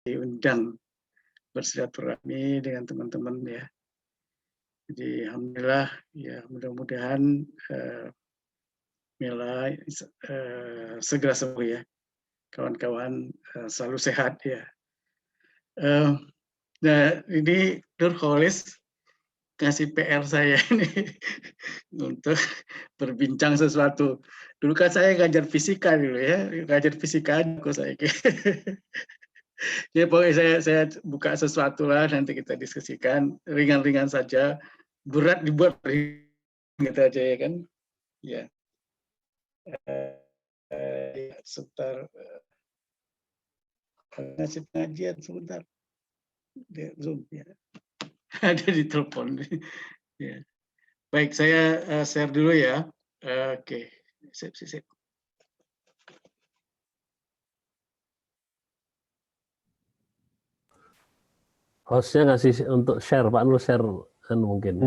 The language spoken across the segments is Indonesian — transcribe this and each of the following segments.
diundang bersilaturahmi dengan teman-teman ya. Jadi alhamdulillah ya, mudah-mudahan Mela segera sembuh ya. Kawan-kawan selalu sehat ya. Nah ini Nurholis ngasih PR saya ini untuk berbincang sesuatu. Dulu kan saya ngajar fisika dulu ya, ngajar fisika kok saya. Ya pokoknya saya buka sesuatu lah, nanti kita diskusikan ringan-ringan saja, berat dibuat gitu aja ya kan. Ya. Sebentar, ngasih pengajian sebentar. Zoom ya. Ada di telepon. Ya. Baik, saya share dulu ya. Oke, sip. Hostnya ngasih untuk share, Pak Nur share kan mungkin.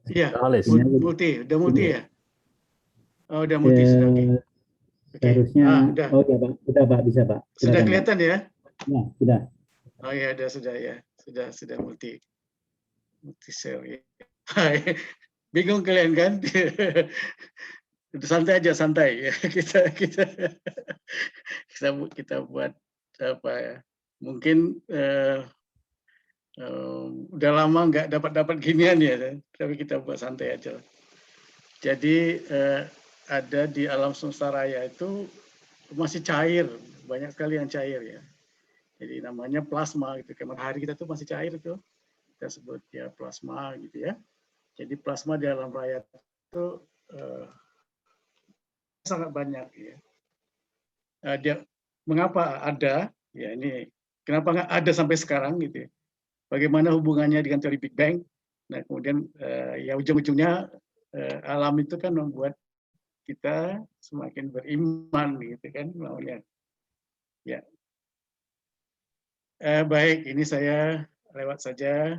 Iya, udah multi ya. Oh, udah multi sudah. Oke. Harusnya. Udah. Oh ya Pak, udah Pak, bisa Pak. Sudah kelihatan ya? Ya, sudah. Oh ya, sudah ya, sudah multi share ya. Bingung kalian kan? Santai aja, santai ya. Kita buat apa ya? Mungkin udah lama nggak dapat ginian ya, tapi kita buat santai aja. Jadi ada di alam semesta raya itu masih cair, banyak sekali yang cair ya. Jadi namanya plasma gitu. Kayak matahari kita tuh masih cair tuh. Kita sebut ya plasma gitu ya. Jadi plasma di alam raya itu sangat banyak ya. Mengapa ada? Ya ini kenapa nggak ada sampai sekarang gitu ya? Bagaimana hubungannya dengan teori Big Bang? Nah kemudian ya ujung-ujungnya alam itu kan membuat kita semakin beriman gitu kan maunya. Ya. Baik, ini saya lewat saja.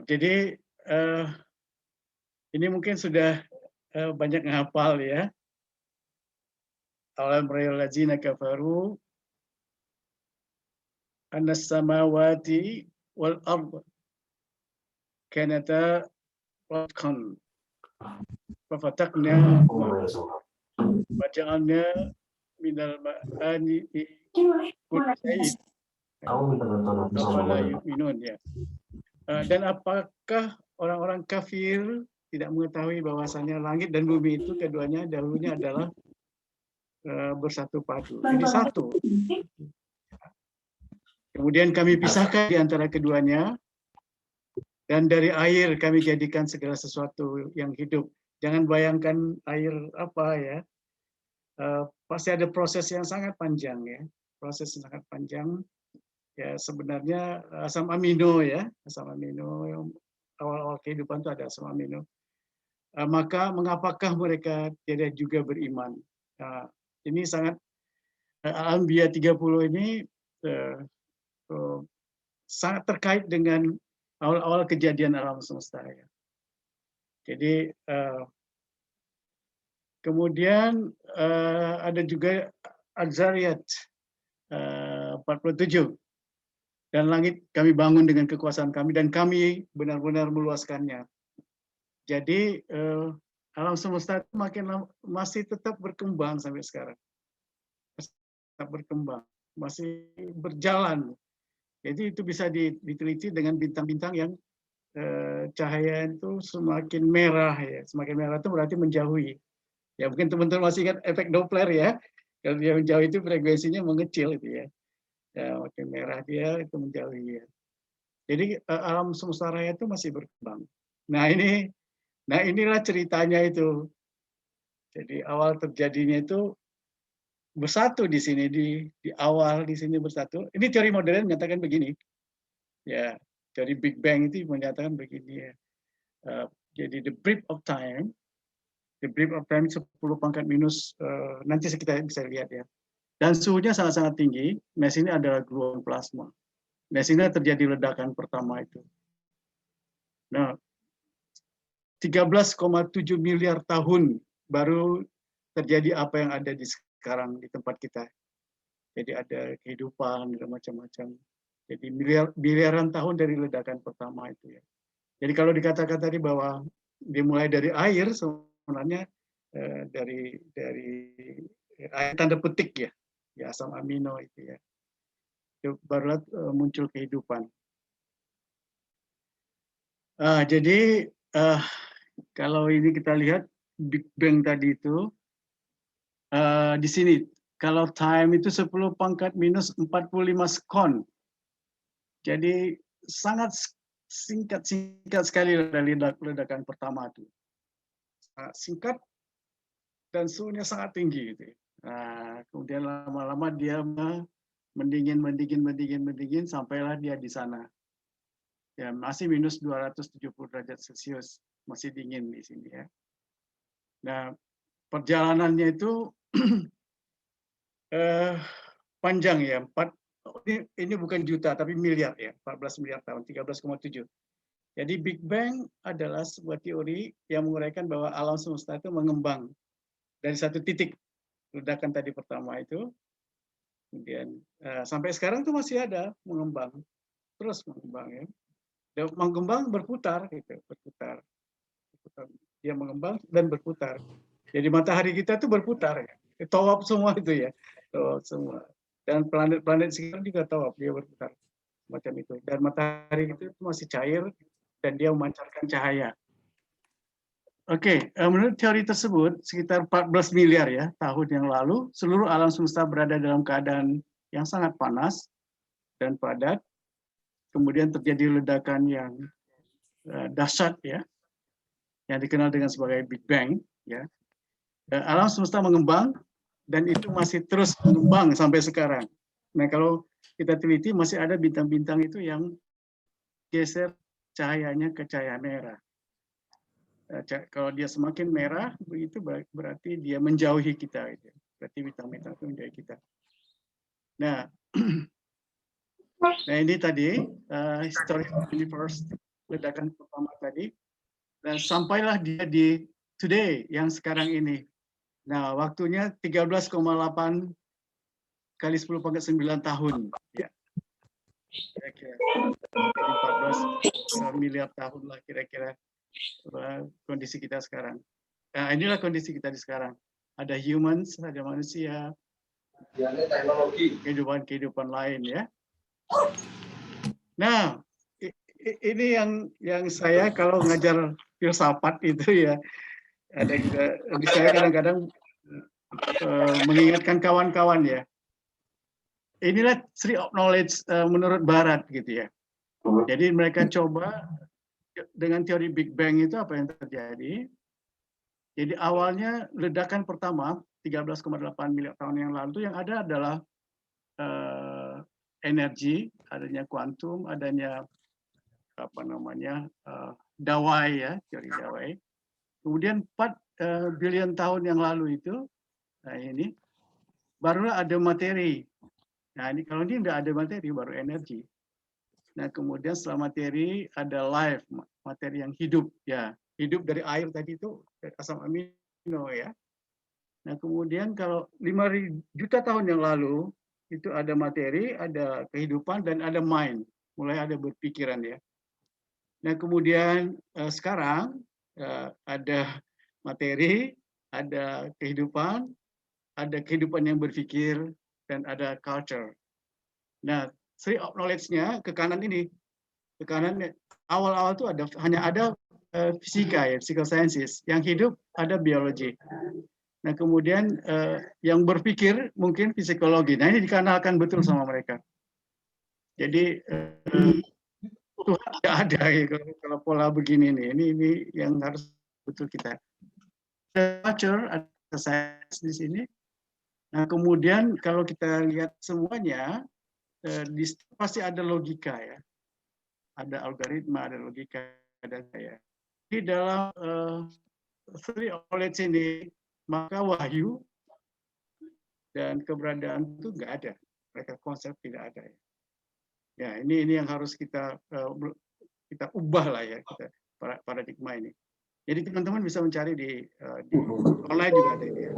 Jadi ini mungkin sudah banyak menghafal ya. Alam rayul ladzina kafaru annas samawati wal ard kanata ratqan fafataqna wa ja'alna minal ma'ani kulli syai'in afala yu'minun ya. Dan apakah orang-orang kafir tidak mengetahui bahwasanya langit dan bumi itu keduanya dahulunya adalah bersatu padu. Jadi satu. Kemudian kami pisahkan di antara keduanya, dan dari air kami jadikan segala sesuatu yang hidup. Jangan bayangkan air apa ya. Pasti ada proses yang sangat panjang ya. Proses yang sangat panjang. Ya sebenarnya asam amino ya. Asam amino yang awal-awal kehidupan itu ada asam amino. Maka mengapakah mereka tidak juga beriman? Ini sangat Al-Anbiya 30 ini sangat terkait dengan awal-awal kejadian alam semesta ya. Jadi kemudian ada juga Az-Zariyat 47. Dan langit kami bangun dengan kekuasaan kami dan kami benar-benar meluaskannya. Jadi alam semesta itu masih tetap berkembang sampai sekarang. Tetap berkembang, masih berjalan. Jadi itu bisa diteliti dengan bintang-bintang yang cahaya itu semakin merah ya. Semakin merah itu berarti menjauhi. Ya mungkin teman-teman masih ingat efek Doppler ya. Kalau dia menjauh itu frekuensinya mengecil itu ya. Ya makin merah dia itu menjauhi ya. Jadi alam semesta raya itu masih berkembang. Nah inilah ceritanya itu. Jadi awal terjadinya itu bersatu di sini di awal di sini bersatu. Ini teori modern menyatakan begini. Ya, teori Big Bang itu menyatakan begini ya. Jadi the brief of time 10 pangkat minus nanti kita bisa lihat ya. Dan suhunya sangat-sangat tinggi. Nah, sini adalah gelombang plasma. Nah, sini terjadi ledakan pertama itu. Nah, 13,7 miliar tahun baru terjadi apa yang ada di sekarang di tempat kita. Jadi ada kehidupan dan macam-macam. Jadi miliaran tahun dari ledakan pertama itu ya. Jadi kalau dikatakan tadi bahwa dimulai dari air, sebenarnya dari air tanda petik ya, asam amino itu ya. Itu barulah muncul kehidupan. Jadi kalau ini kita lihat Big Bang tadi itu di sini kalau time itu 10 pangkat minus 45 sekon. Jadi sangat singkat sekali dari ledakan pertama itu. Sangat singkat dan suhunya sangat tinggi gitu. Kemudian lama-lama dia mendingin sampailah dia di sana. Ya, masih minus 270 derajat Celcius, masih dingin di sini ya. Nah, perjalanannya itu panjang ya, ini bukan juta tapi miliar ya, 14 miliar tahun, 13,7. Jadi Big Bang adalah sebuah teori yang menguraikan bahwa alam semesta itu mengembang dari satu titik ledakan tadi pertama itu, kemudian sampai sekarang itu masih ada mengembang, terus mengembang ya. Dan mengembang berputar gitu, berputar. Dia mengembang dan berputar. Jadi matahari kita itu berputar ya, tawaf semua itu ya, tawaf semua. Dan planet-planet sekitar juga tawaf, dia berputar macam itu. Dan matahari itu masih cair dan dia memancarkan cahaya. Oke, menurut teori tersebut sekitar 14 miliar ya tahun yang lalu seluruh alam semesta berada dalam keadaan yang sangat panas dan padat. Kemudian terjadi ledakan yang dahsyat ya, yang dikenal dengan sebagai Big Bang ya. Alam semesta mengembang dan itu masih terus mengembang sampai sekarang. Nah, kalau kita teliti masih ada bintang-bintang itu yang geser cahayanya ke cahaya merah. Kalau dia semakin merah, begitu berarti dia menjauhi kita. Gitu. Berarti bintang-bintang itu menjauhi kita. Nah, ini tadi history of the universe, ledakan pertama tadi. Dan sampailah dia di today yang sekarang ini. Nah, waktunya 13,8 kali 10 pangkat 9 tahun. Ya. Kira-kira. Jadi 14 miliar tahun lah kira-kira kondisi kita sekarang. Nah, inilah kondisi kita di sekarang. Ada humans, ada manusia, kehidupan lain ya. Nah, ini yang saya kalau ngajar filsafat itu ya, ada juga saya kadang-kadang mengingatkan kawan-kawan ya. Inilah tree of knowledge menurut Barat gitu ya. Jadi mereka coba dengan teori Big Bang itu apa yang terjadi. Jadi awalnya ledakan pertama 13,8 miliar tahun yang lalu yang ada adalah energi, adanya kuantum, adanya apa namanya dawai ya, teori dawai. Kemudian 4 billion tahun yang lalu itu, nah ini barulah ada materi. Nah ini kalau ini tidak ada materi, baru energi. Nah kemudian setelah materi ada life, materi yang hidup ya, hidup dari air tadi itu asam amino ya. Nah kemudian kalau 5 juta tahun yang lalu itu ada materi, ada kehidupan dan ada mind, mulai ada berpikiran ya. Nah kemudian sekarang ada materi, ada kehidupan yang berpikir, dan ada culture. Nah, tree of knowledge-nya ke kanan ini, ke kanan awal-awal itu hanya ada fisika ya, physical sciences. Yang hidup ada biologi. Nah kemudian yang berpikir mungkin psikologi. Nah ini dikenalkan betul sama mereka. Jadi Tuhan tidak ada ya kalau pola begini nih. Ini yang harus betul kita. Ada culture, ada sains di sini. Nah kemudian kalau kita lihat semuanya, pasti ada logika ya. Ada algoritma, ada logika, ada saya. Di dalam tree of knowledge ini, maka wahyu dan keberadaan itu nggak ada. Mereka konsep tidak ada. Ya, ini yang harus kita ubah lah ya, kita paradigma ini. Jadi teman-teman bisa mencari di online juga ada ini ya.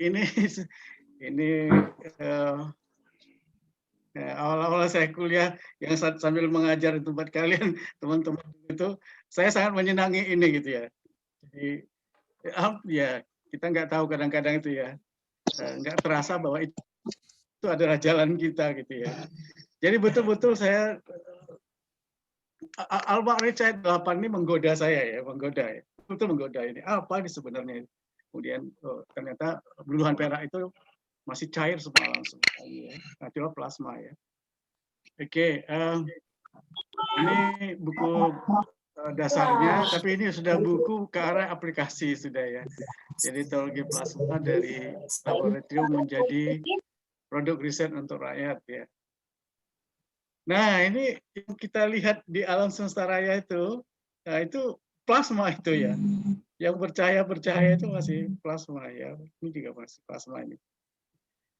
ini ini awal-awal saya kuliah yang sambil mengajar di tempat kalian teman-teman itu, saya sangat menyenangi ini gitu ya. Jadi ya kita nggak tahu kadang-kadang itu ya, nggak terasa bahwa itu adalah jalan kita gitu ya. Jadi betul-betul saya Alma Richard 8 ini menggoda saya ya, menggoda ya. Betul menggoda ini. Apa ini sebenarnya? Kemudian ternyata buluhan perak itu masih cair semua langsung. Natural plasma ya. Oke, ini buku dasarnya, tapi ini sudah buku ke arah aplikasi sudah ya. Jadi teknologi plasma dari laboratorium menjadi produk riset untuk rakyat ya. Nah, ini yang kita lihat di alam semesta raya itu, nah itu plasma itu ya. Yang bercahaya itu masih plasma ya. Ini juga masih plasma ini.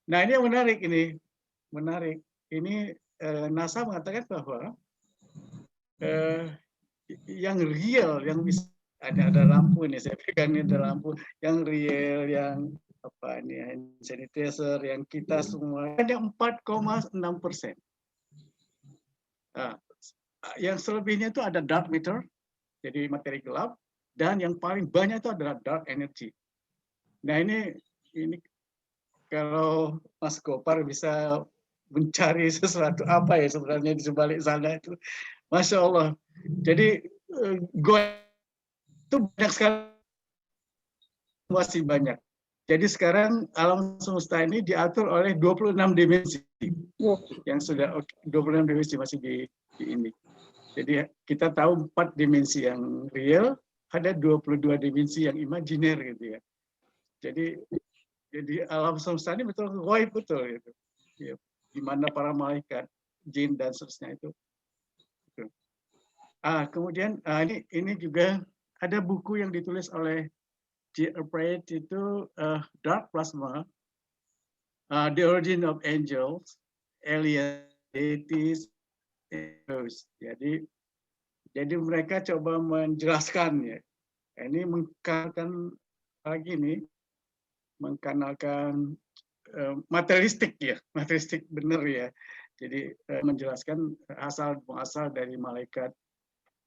Nah, ini yang menarik ini. Menarik. Ini NASA mengatakan bahwa yang real, yang bisa ada lampu ini, saya pegang ini ada lampu yang real, yang apa ini, hand sanitizer, yang kita semua ada 4,6%. Nah, yang selebihnya itu ada dark matter, jadi materi gelap, dan yang paling banyak itu adalah dark energy. Nah ini kalau Mas Gopar bisa mencari sesuatu apa ya sebenarnya di sebalik sana itu, Masya Allah. Jadi itu banyak sekali, masih banyak. Jadi sekarang alam semesta ini diatur oleh 26 dimensi yang sudah 26 dimensi masih di ini. Jadi kita tahu 4 dimensi yang real, ada 22 dimensi yang imajiner gitu ya. Jadi alam semesta ini betul gaib betul gitu. Ya, di mana para malaikat, jin dan seterusnya itu. Gitu. Kemudian ini juga ada buku yang ditulis oleh J. Alfred itu Dark Plasma, The Origin of Angels, Aliens, Deities. Jadi mereka coba menjelaskan ya. Ini mengkanalkan lagi nih, mengkanalkan materialistik ya, materialistik benar ya. Jadi menjelaskan asal muasal dari malaikat,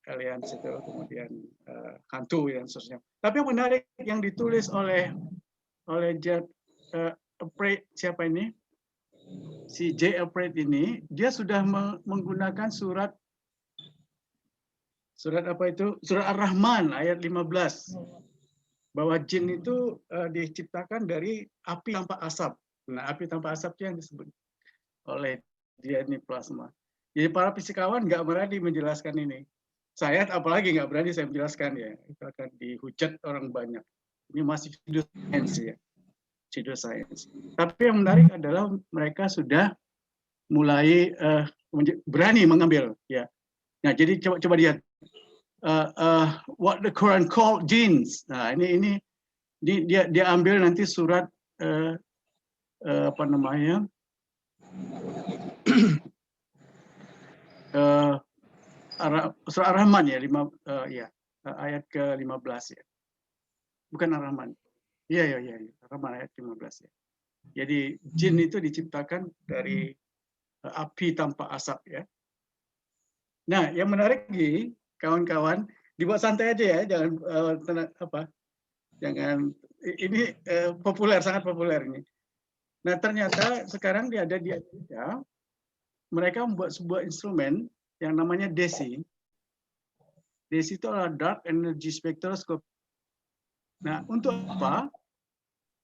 aliens itu, kemudian hantu dan seterusnya. Tapi yang menarik yang ditulis oleh J. Alfred, siapa ini? Si J. Alfred ini, dia sudah menggunakan surat apa itu? Surat Ar-Rahman ayat 15. Bahwa jin itu diciptakan dari api tanpa asap. Nah, api tanpa asap itu yang disebut oleh dia ini plasma. Jadi para fisikawan nggak berani menjelaskan ini. Saya apalagi nggak berani saya menjelaskan ya. Itu akan dihujat orang banyak. Ini masih pseudoscience ya. Pseudoscience. Tapi yang menarik adalah mereka sudah mulai berani mengambil ya. Nah, jadi coba lihat what the Quran called jinns. Nah, ini dia ambil nanti surat apa namanya? Surat Ar-Rahman ya, ayat ke-15 ya. Bukan Ar-Rahman. Iya, Ar-Rahman ayat 15 ya. Jadi jin itu diciptakan dari api tanpa asap ya. Nah, yang menarik lagi kawan-kawan, dibuat santai aja ya, jangan jangan ini populer, sangat populer ini. Nah, ternyata sekarang dia ada di Amerika, mereka membuat sebuah instrumen yang namanya DESI. DESI itu adalah Dark Energy Spectroscopy. Nah, untuk apa?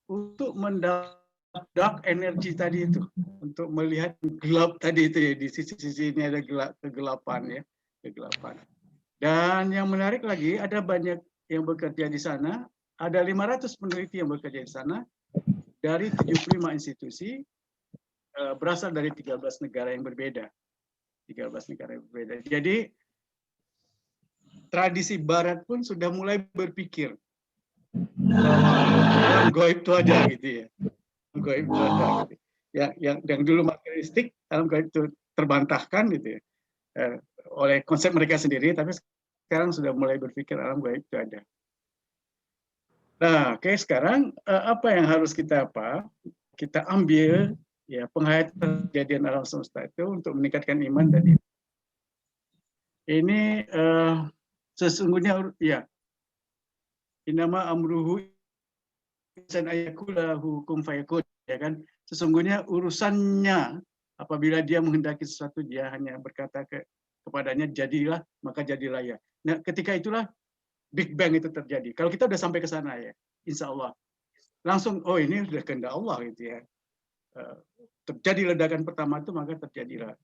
Untuk mendapat dark energy tadi itu, untuk melihat gelap tadi itu ya, di sisi-sisi ini ada kegelapan ya, kegelapan. Dan yang menarik lagi, ada banyak yang bekerja di sana, ada 500 peneliti yang bekerja di sana dari 75 institusi, berasal dari 13 negara yang berbeda. 13 negara yang berbeda. Jadi tradisi barat pun sudah mulai berpikir alam gaib itu ada gitu ya. Gaib itu ada gitu. Yang dulu materialistik, alam gaib itu terbantahkan gitu ya. Oleh konsep mereka sendiri, tapi sekarang sudah mulai berpikir alam gaib itu ada. Nah, oke, sekarang apa yang harus kita ambil ya penghayatan kejadian alam semesta itu untuk meningkatkan iman dan ini sesungguhnya ya inama amruhu san ayakula hukum fayakun, ya kan, sesungguhnya urusannya apabila dia menghendaki sesuatu dia hanya berkata kepadanya jadilah maka jadilah ya. Nah ketika itulah Big Bang itu terjadi. Kalau kita udah sampai ke sana ya, insya Allah langsung oh ini sudah kehendak Allah gitu ya. Terjadi ledakan pertama itu maka terjadilah.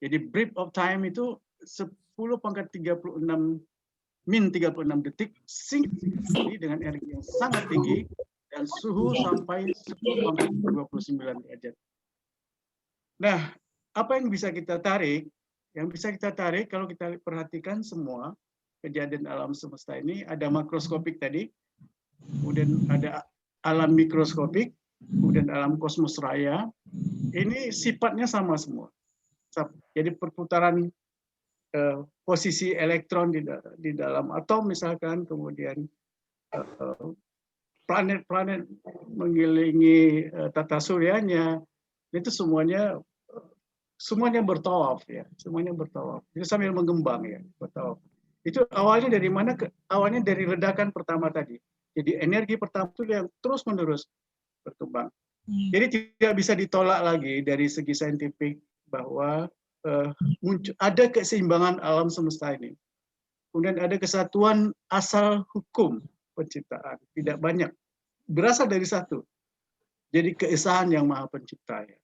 Jadi brief of time itu 10⁻36 min 36 detik singkat dengan energi yang sangat tinggi dan suhu sampai 10⁻29 derajat. Nah, apa yang bisa kita tarik? Yang bisa kita tarik kalau kita perhatikan semua kejadian alam semesta ini ada makroskopik tadi, kemudian ada alam mikroskopik, kemudian alam kosmos raya. Ini sifatnya sama semua. Jadi perputaran posisi elektron di dalam atom misalkan, kemudian planet-planet mengelilingi tata suryanya, itu semuanya bertawaf ya, semuanya bertawaf. Itu sambil mengembang ya, bertawaf. Itu awalnya dari mana? Awalnya dari ledakan pertama tadi. Jadi energi pertama itu yang terus-menerus berkembang. Jadi tidak bisa ditolak lagi dari segi saintifik bahwa ada keseimbangan alam semesta ini. Kemudian ada kesatuan asal hukum penciptaan, tidak banyak, berasal dari satu. Jadi keesaan yang maha pencipta. Ya.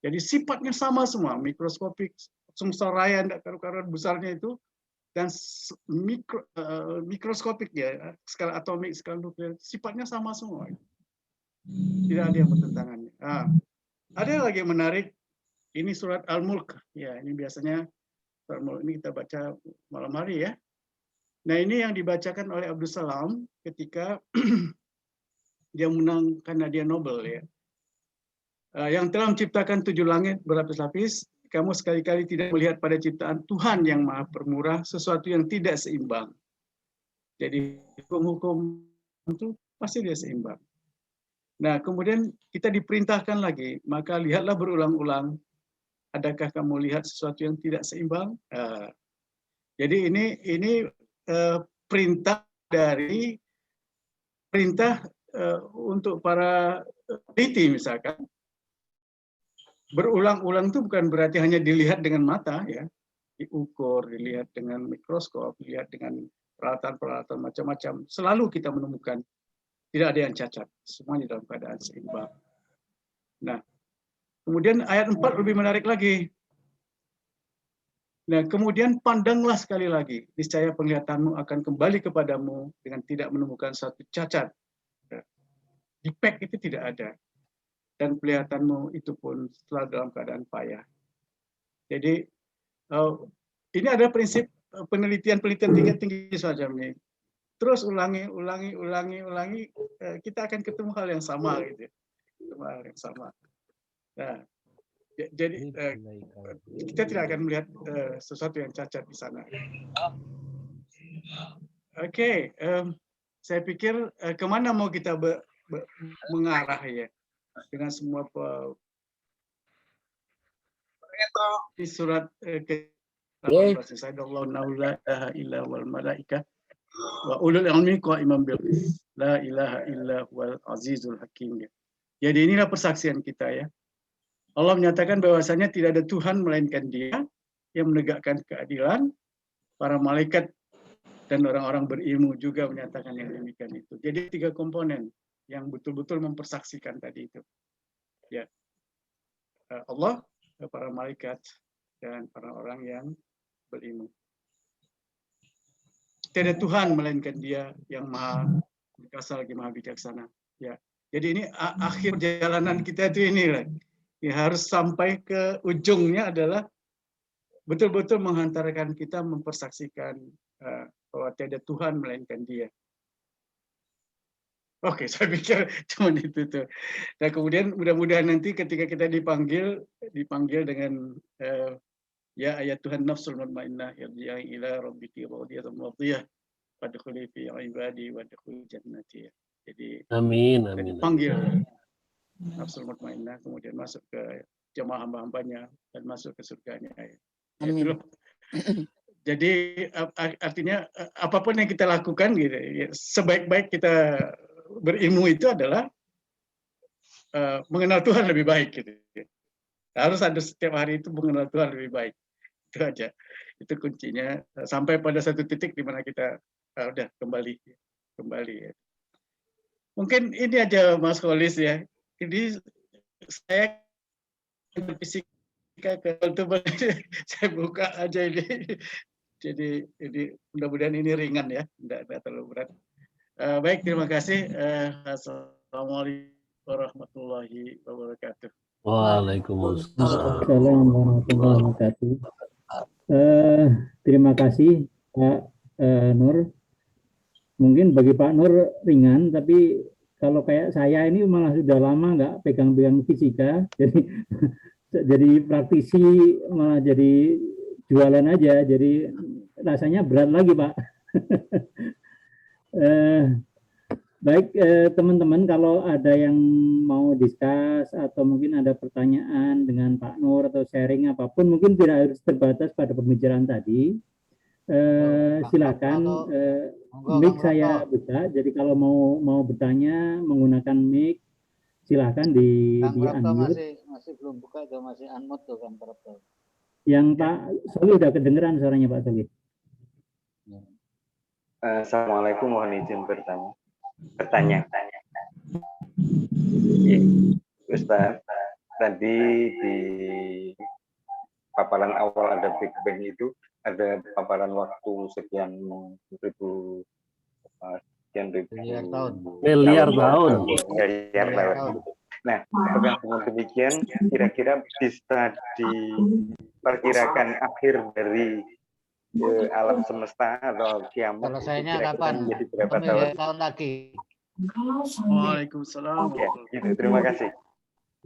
Jadi sifatnya sama semua, mikroskopik, semesta raya, tidak karu-karuan besarnya itu, dan mikroskopik ya, skala atomik, skala nuklir, sifatnya sama semua. Tidak ada yang bertentangannya. Nah, ada lagi yang menarik, ini surat Al-Mulk. Ya, ini biasanya surat Al-Mulk ini kita baca malam hari ya. Nah, ini yang dibacakan oleh Abdul Salam ketika dia menangkan hadiah Nobel ya. Yang telah menciptakan 7 langit berlapis-lapis, kamu sekali-kali tidak melihat pada ciptaan Tuhan yang Maha Pemurah sesuatu yang tidak seimbang. Jadi hukum-hukum itu pasti dia seimbang. Nah, kemudian kita diperintahkan lagi, maka lihatlah berulang-ulang. Adakah kamu lihat sesuatu yang tidak seimbang? Jadi ini perintah untuk para peneliti misalkan. Berulang-ulang itu bukan berarti hanya dilihat dengan mata ya, diukur, dilihat dengan mikroskop, dilihat dengan peralatan-peralatan macam-macam. Selalu kita menemukan tidak ada yang cacat, semuanya dalam keadaan seimbang. Nah, kemudian ayat 4 lebih menarik lagi. Nah, kemudian pandanglah sekali lagi, niscaya penglihatanmu akan kembali kepadamu dengan tidak menemukan satu cacat. Defek itu tidak ada. Dan kelihatanmu itu pun selalu dalam keadaan payah. Jadi, ini adalah prinsip penelitian tinggi semacam ini. Terus ulangi, kita akan ketemu hal yang sama gitu. Ketemu hal yang sama. Nah, jadi kita tidak akan melihat sesuatu yang cacat di sana. Oke, saya pikir kemana mau kita mengarah ya dengan semua di surat ke-18. Sadaqallahu la ilaha illa wal malaikah wa ulul ilmi qa'iman bil qist. La ilaha illa huwal azizul hakim. Jadi inilah persaksian kita ya. Allah menyatakan bahwasanya tidak ada Tuhan melainkan Dia yang menegakkan keadilan. Para malaikat dan orang-orang berilmu juga menyatakan yang demikian itu. Jadi 3 komponen yang betul-betul mempersaksikan tadi itu. Ya. Allah, para malaikat dan orang-orang yang berilmu. Tidak ada Tuhan melainkan Dia yang maha berkuasa lagi maha bijaksana. Ya. Jadi ini akhir perjalanan kita itu inilah. Ya, harus sampai ke ujungnya adalah betul-betul menghantarkan kita mempersaksikan bahwa tidak ada Tuhan melainkan Dia. Oke, saya pikir cuma itu tuh. Nah, kemudian mudah-mudahan nanti ketika kita dipanggil dengan ya ayat Tuhan nafsul mutmainnah yarji'i ila rabbiki radiyatan mardiyah. Fadkhuli fi ibadi wadkhuli jannati. Jadi Amin, kita amin. dipanggil nafsul mutmainnah, kemudian masuk ke jamaah hamba-hambanya dan masuk ke surganya. Amin. Jadi artinya apapun yang kita lakukan gitu, ya, sebaik-baik kita berilmu itu adalah mengenal Tuhan lebih baik gitu. Harus ada setiap hari itu mengenal Tuhan lebih baik. Itu aja. Itu kuncinya sampai pada satu titik di mana kita udah kembali ya. Mungkin ini aja Mas Kholis ya. Ini saya fisika ke teman saya buka aja ini. Jadi mudah-mudahan ini ringan ya, tidak terlalu berat. Baik, terima kasih. Assalamualaikum warahmatullahi wabarakatuh. Waalaikumsalam. Assalamualaikum warahmatullahi wabarakatuh. Terima kasih Pak Nur. Mungkin bagi Pak Nur ringan, tapi kalau kayak saya ini malah sudah lama nggak pegang-pegang fisika, jadi praktisi malah jadi jualan aja, jadi rasanya berat lagi Pak. Baik teman-teman, kalau ada yang mau discuss atau mungkin ada pertanyaan dengan Pak Nur atau sharing apapun, mungkin tidak harus terbatas pada pembicaraan tadi. Silakan, mic saya buka. Jadi kalau mau bertanya menggunakan mic, silakan di unmute. Masih belum buka atau masih unmute tuh Kang Prapto. Yang Pak Soli udah kedengeran suaranya Pak Soli. Assalamualaikum, mohon izin bertanya. Ustaz, tadi di paparan awal ada Big Bang itu, ada paparan waktu sekian ribu Miliar tahun. Nah, dengan demikian kira-kira bisa diperkirakan akhir dari alam semesta atau kiamat Selesainya kapan? menjadi berapa tahun lagi. Waalaikumsalam. Ya, gitu. Terima kasih.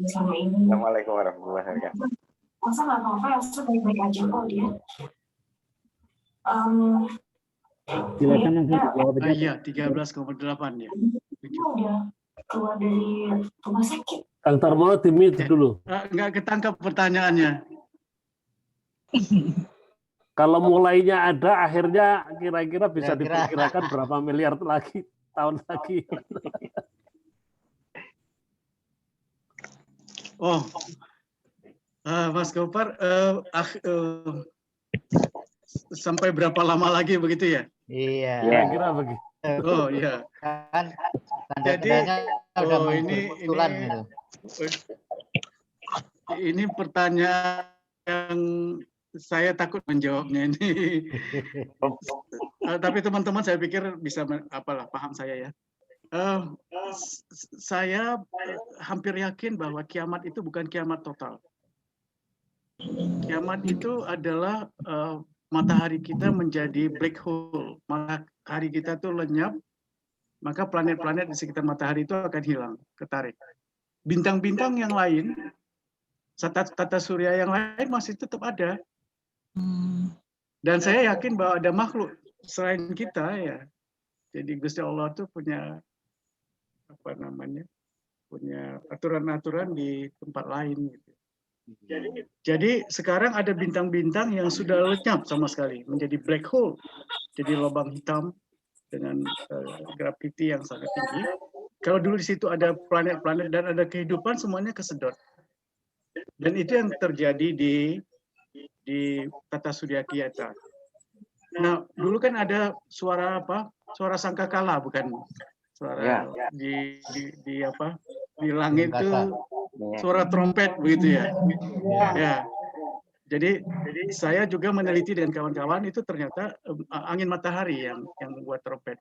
Assalamualaikum warahmatullahi wabarakatuh. Masa nggak apa-apa, Elsa baik-baik aja kok dia. Silakan langsung dijawab aja. Iya, 13,8 ya. Dia udah keluar dari rumah sakit. Kang Tarmono di-mute dulu. Nggak ketangkap pertanyaannya. Kalau mulainya ada, akhirnya kira-kira bisa Kira-kira. diperkirakan berapa miliar lagi tahun lagi. Oh, Mas Gopar, sampai berapa lama lagi begitu ya? Iya. Kira-kira begitu. Oh iya. Kan Jadi, udah oh, bermunculan gitu. Ini pertanyaan yang saya takut menjawabnya ini. Tapi teman-teman saya pikir bisa paham saya ya. Saya hampir yakin bahwa kiamat itu bukan kiamat total. Kiamat itu adalah matahari kita menjadi black hole. Matahari kita tuh lenyap, maka planet-planet di sekitar matahari itu akan hilang, ketarik. Bintang-bintang yang lain, tata surya yang lain masih tetap ada. Dan saya yakin bahwa ada makhluk selain kita ya. Jadi Gusti Allah tuh punya punya aturan-aturan di tempat lain gitu. Jadi sekarang ada bintang-bintang yang sudah lenyap sama sekali menjadi black hole, jadi lubang hitam dengan gravity yang sangat tinggi. Kalau dulu di situ ada planet-planet dan ada kehidupan, semuanya kesedot. Dan itu yang terjadi di tata surya kita. Nah, dulu kan ada suara Suara sangkakala bukan? Suara di langit itu suara trompet begitu ya. Ya. Jadi saya juga meneliti dengan kawan-kawan, itu ternyata angin matahari yang membuat trompet.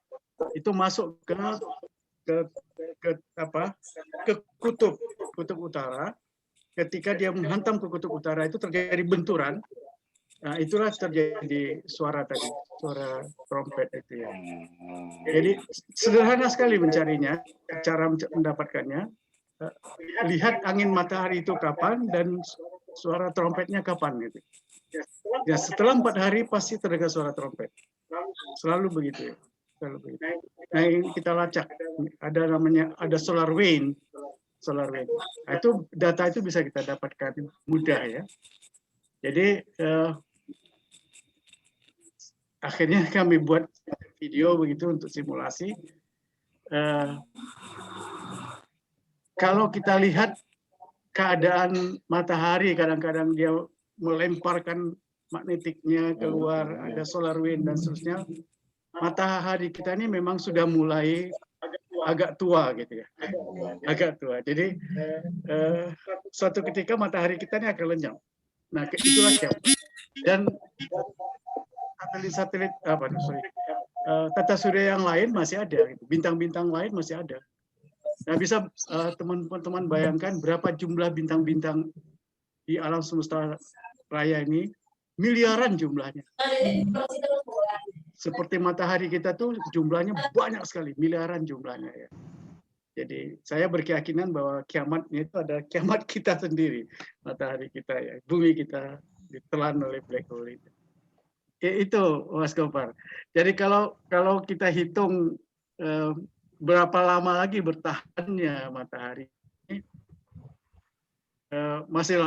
Itu masuk ke kutub utara. Ketika dia menghantam ke kutub utara itu terjadi benturan. Nah, itulah terjadi suara tadi, suara trompet itu ya. Jadi sederhana sekali mencarinya, cara mendapatkannya. Lihat angin matahari itu kapan dan suara trompetnya kapan gitu. Ya, setelah 4 hari pasti terdengar suara trompet. Selalu begitu ya. Kalau begitu. Nah, ini kita lacak. Ada solar wind. Nah, itu data itu bisa kita dapatkan mudah ya. Jadi akhirnya kami buat video begitu untuk simulasi. Kalau kita lihat keadaan matahari, kadang-kadang dia melemparkan magnetiknya keluar, ada solar wind dan seterusnya. Matahari kita ini memang sudah mulai agak tua gitu ya, agak tua. Jadi suatu ketika matahari kita ini akan lenyap. Nah, itulah Cap. Dan satelit tata surya yang lain masih ada, bintang-bintang lain masih ada. Nah, bisa teman-teman bayangkan berapa jumlah bintang-bintang di alam semesta raya ini, miliaran jumlahnya. Seperti matahari kita tuh jumlahnya banyak sekali, miliaran jumlahnya ya. Jadi saya berkeyakinan bahwa kiamatnya itu ada kiamat kita sendiri, matahari kita ya, bumi kita ditelan oleh black hole itu. Itu Mas Gopar. Jadi kalau kita hitung berapa lama lagi bertahannya matahari ini, masih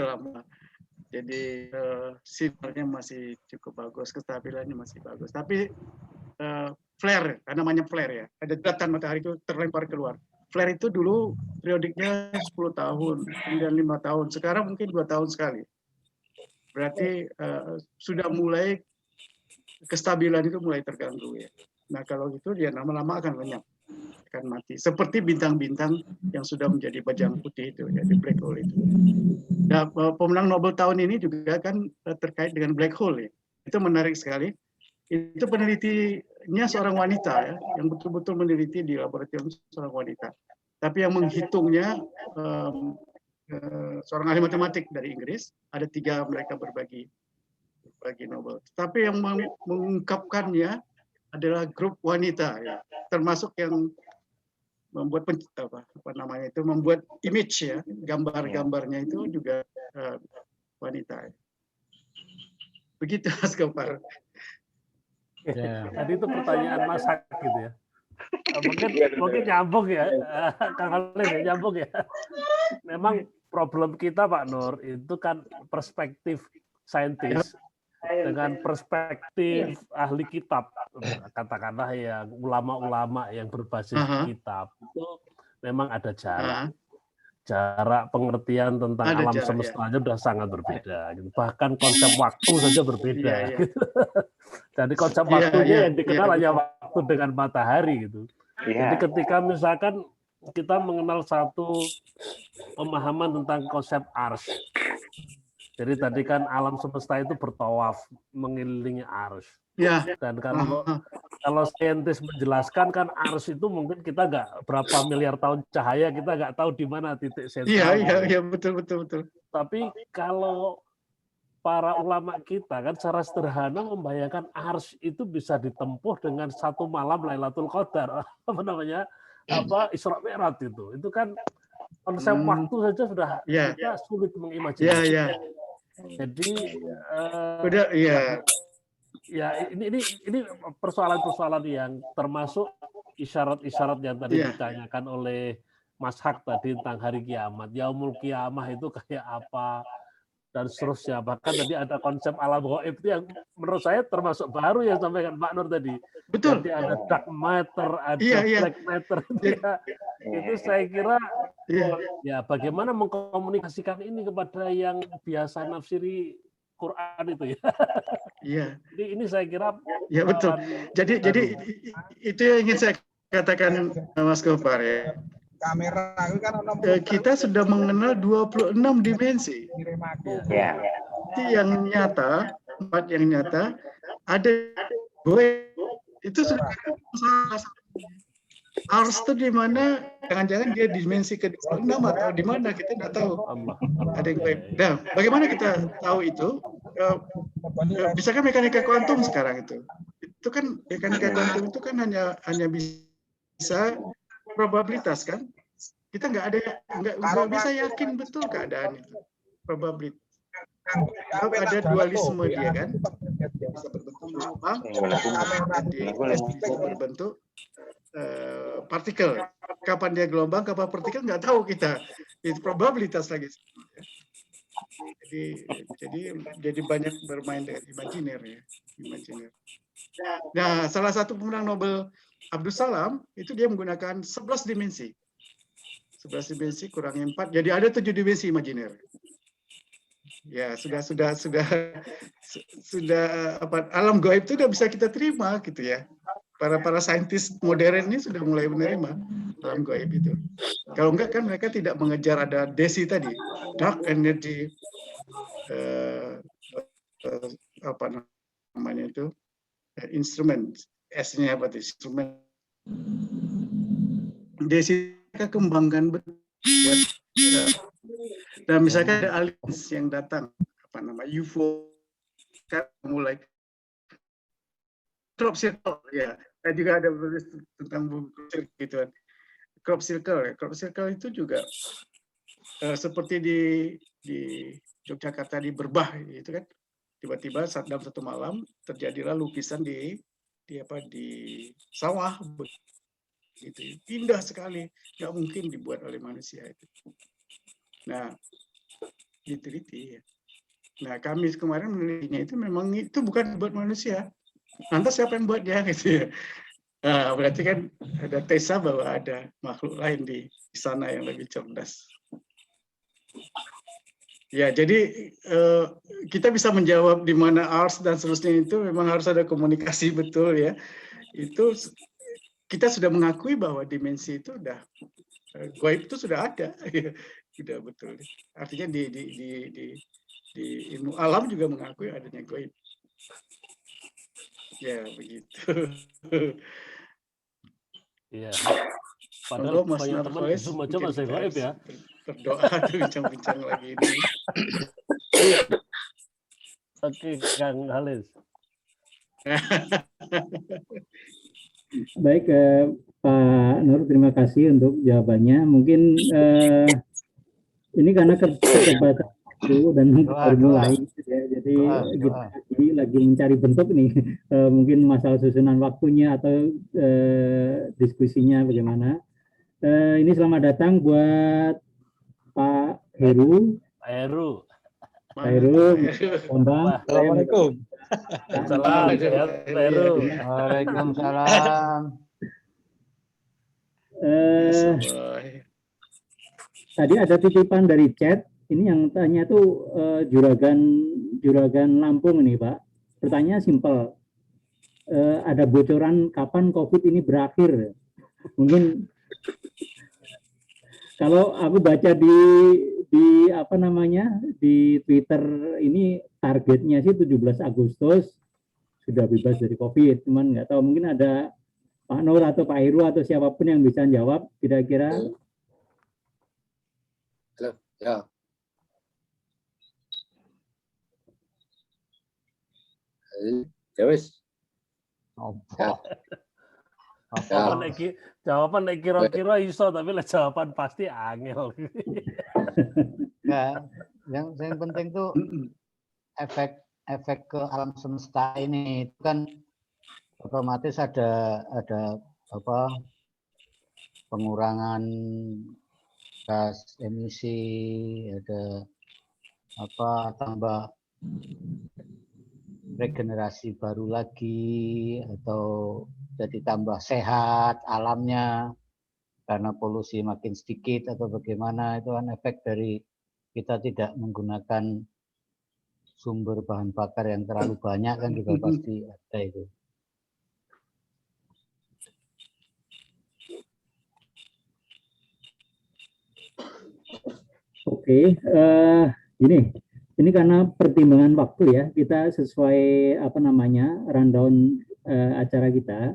lama. Jadi sinarnya masih cukup bagus, kestabilannya masih bagus. Tapi flare, namanya flare ya, ada daratan matahari itu terlempar keluar. Flare itu dulu periodiknya 10 tahun, kemudian 5 tahun, sekarang mungkin 2 tahun sekali. Berarti sudah mulai kestabilan itu mulai terganggu ya. Nah kalau gitu dia lama-lama akan lenyap, akan mati. Seperti bintang-bintang yang sudah menjadi bajang putih itu, jadi black hole itu. Nah, pemenang Nobel tahun ini juga kan terkait dengan black hole ya. Itu menarik sekali. Itu penelitinya seorang wanita ya, yang betul-betul meneliti di laboratorium seorang wanita. Tapi yang menghitungnya seorang ahli matematik dari Inggris. Ada 3 mereka berbagi Nobel. Tapi yang mengungkapkannya adalah grup wanita ya, termasuk yang membuat membuat image ya, gambar-gambarnya itu juga wanita. Begitu Mas Gopar. Ya, tadi itu pertanyaan Mas Hak gitu ya. Mungkin nyambung ya, Kang Khalil ya, nyambung ya. Memang problem kita Pak Nur itu kan perspektif saintis dengan perspektif ahli kitab, katakanlah yang ulama-ulama yang berbasis kitab itu memang ada jarak pengertian tentang alam semesta aja sudah sangat berbeda. Bahkan konsep waktu saja berbeda. Jadi konsep waktunya yang dikenal hanya waktu dengan matahari gitu. Jadi ketika misalkan kita mengenal satu pemahaman tentang konsep ars. Jadi tadi kan alam semesta itu bertawaf mengelilingi ars. Ya. Dan kalau saintis menjelaskan kan ars itu mungkin kita nggak berapa miliar tahun cahaya, kita nggak tahu di mana titik sentral. Iya betul. Tapi kalau para ulama kita kan secara sederhana membayangkan ars itu bisa ditempuh dengan 1 malam Lailatul Qadar, Isra Mi'raj itu kan konsep waktu saja sudah kita sulit mengimajinasi. Jadi ini persoalan-persoalan yang termasuk isyarat-isyarat yang tadi ditanyakan oleh Mas Hak tadi tentang hari kiamat. Yaumul Qiyamah itu kayak apa dan seterusnya. Bahkan tadi ada konsep alam gaib itu yang menurut saya termasuk baru yang sampaikan Pak Nur tadi. Betul. Jadi ada dark matter, ada black matter. Itu saya kira ya bagaimana mengkomunikasikan ini kepada yang biasa nafsiri Quran itu ya. Iya. Jadi ini saya kira ya betul. Jadi itu yang ingin saya katakan Mas Gopar ya. Kamera kan kita sudah mengenal 26 dimensi. Ya. Yang nyata, ada itu sudah ars itu di mana? Jangan-jangan dia dimensi ke-26 atau di mana, kita nggak tahu. Ada yang baik. Nah, bagaimana kita tahu itu? Bisa kan mekanika kuantum sekarang itu. Itu kan mekanika kuantum itu kan hanya bisa probabilitas kan? Kita nggak bisa yakin betul keadaan itu. Probabilitas. ada dualisme dia kan, bisa berbentuk gelombang, bisa berbentuk partikel. Kapan dia gelombang, kapan partikel nggak tahu kita. Itu probabilitas lagi. Jadi banyak bermain dengan imajiner ya. Imajiner. Nah, salah satu pemenang Nobel Abdus Salam itu dia menggunakan 11 dimensi. 11 dimensi kurangi 4, jadi ada 7 dimensi imajiner. Ya, sudah apa, alam gaib itu udah bisa kita terima gitu ya. Para saintis modern ini sudah mulai menerima alam gaib itu. Kalau enggak kan mereka tidak mengejar ada DESI tadi, dark energy apa namanya itu instrumen, S-nya apa itu instrumen. DESI kita kembangkan betul. Dan misalkan ada aliens yang datang, apa nama UFO, kan mulai crop circle ya. Saya juga ada menulis tentang buku gitu kan. Crop circle itu juga seperti di Yogyakarta di Berbah gitu kan. Tiba-tiba dalam satu malam terjadilah lukisan di sawah. Gitu. Indah sekali, nggak mungkin dibuat oleh manusia itu. Nah, diteliti ya. Nah, kami kemarin menelitinya itu memang itu bukan buat manusia. Lantas siapa yang buat dia gitu ya? Nah, berarti kan ada tesa bahwa ada makhluk lain di sana yang lebih cerdas. Ya, jadi kita bisa menjawab di mana Ars dan seterusnya itu memang harus ada komunikasi betul ya. Itu kita sudah mengakui bahwa dimensi itu udah gaib itu sudah ada, sudah betul. Artinya di ilmu alam juga mengakui adanya gaib. Ya begitu. Iya. Padahal Mas banyak teman di Zoom aja masih gaib ya. Berdoa tuh bincang-bincang lagi ini. Oke, Kang Halis. Baik, Pak Nur, terima kasih untuk jawabannya. Mungkin ini karena keterbatasan waktu dan baru mulai, ya, jadi kita lagi mencari bentuk nih. Mungkin masalah susunan waktunya atau diskusinya bagaimana. Ini selamat datang buat Pak Heru. Pak Heru. Pak Heru, Bambang. Assalamualaikum. Salam, sehat, Pak Heru. Waalaikumsalam. Tadi ada titipan dari chat. Ini yang tanya tuh Juragan Lampung ini, Pak. Pertanyaannya simpel. Ada bocoran kapan COVID ini berakhir? Mungkin kalau aku baca di apa namanya di Twitter ini targetnya sih 17 Agustus sudah bebas dari COVID. Cuman nggak tahu, mungkin ada Pak Nur atau Pak Heru atau siapapun yang bisa jawab kira-kira. Halo, ya. Ya wis. Jawaban kira-kira iso, tapi lah jawaban pasti angel. Nah, yang penting tuh efek ke alam semesta ini itu kan otomatis ada apa pengurangan gas emisi, ada apa tambah regenerasi baru lagi atau jadi tambah sehat alamnya karena polusi makin sedikit atau bagaimana, itu kan efek dari kita tidak menggunakan sumber bahan bakar yang terlalu banyak kan juga pasti ada itu. Oke, ini karena pertimbangan waktu ya, kita sesuai apa namanya rundown acara kita.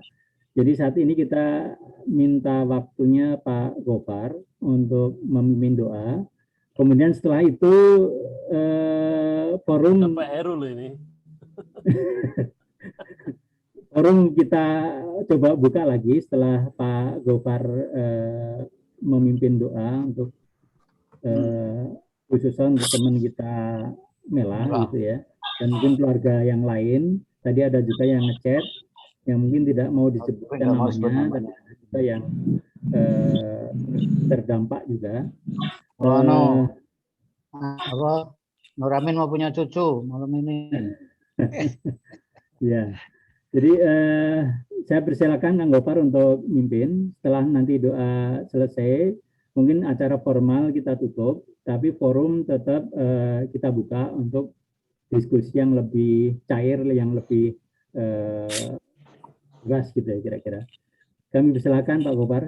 Jadi saat ini kita minta waktunya Pak Gopar untuk memimpin doa. Kemudian setelah itu forum Pak Heru loh ini. Forum kita coba buka lagi setelah Pak Gopar memimpin doa untuk khususnya untuk teman kita Mela gitu ya. Dan mungkin keluarga yang lain. Tadi ada juga yang ngechat yang mungkin tidak mau disebutkan namanya, dan ada juga yang terdampak juga. Nuramin mau punya cucu malam ini. Ya, jadi saya persilakan Kang Gopar untuk mimpin. Setelah nanti doa selesai, mungkin acara formal kita tutup, tapi forum tetap kita buka untuk diskusi yang lebih cair, yang lebih luas gitu ya kira-kira. Kami persilakan Pak Gopar.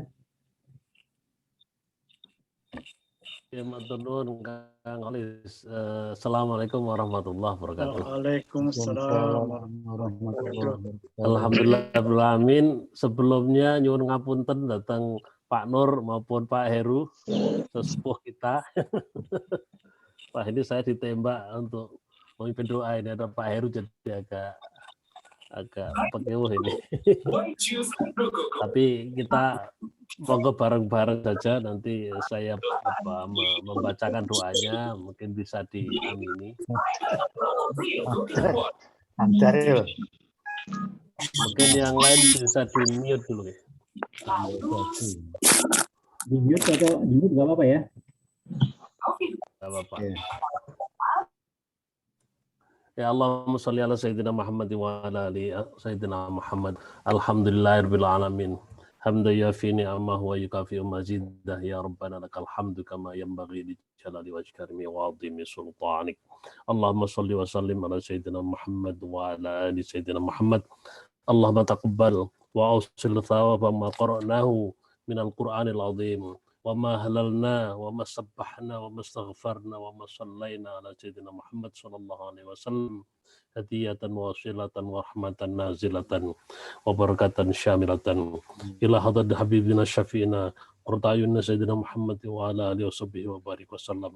Ya, matur nuwun Kang Olis. Assalamualaikum warahmatullahi wabarakatuh. Waalaikumsalam warahmatullahi wabarakatuh. Alhamdulillahirrahmanirrahim. Sebelumnya nyuwun ngapunten datang Pak Nur maupun Pak Heru, sesepuh kita. Wah, ini saya ditembak untuk memimpin doa ini, ada Pak Heru jadi agak penyuh ini. Tapi kita monggo bareng-bareng saja, nanti saya membacakan doanya, mungkin bisa diamini. Mungkin yang lain bisa di-mute dulu ya. Di-mute atau di-mute nggak apa-apa ya? Nggak apa-apa. Ya Allahumma sholli ala sayyidina Muhammad wa ala ali sayyidina Muhammad. Alhamdulillahirabbil alamin. Hamdan yafi ni'amahu wa yukafi mazidah ya rabbana lakal hamdu kama yanbaghi li jalali wajhika wa 'azimi sultanik. Allahumma sholli wa sallim ala sayyidina Muhammad wa ala ali sayyidina Muhammad. Allahumma taqabbal wa awsil thawaba ma qara'nahu minal Qur'anil 'azim. وما هللنا وما سبحنا وما استغفرنا وما صلينا على سيدنا محمد صلى الله عليه وسلم هدية واصلة ورحمة نازلة وبركة شاملة إلى حضرة حبيبنا شفينا قرة أعين سيدنا محمد وعلى آله وصحبه وبارك وسلم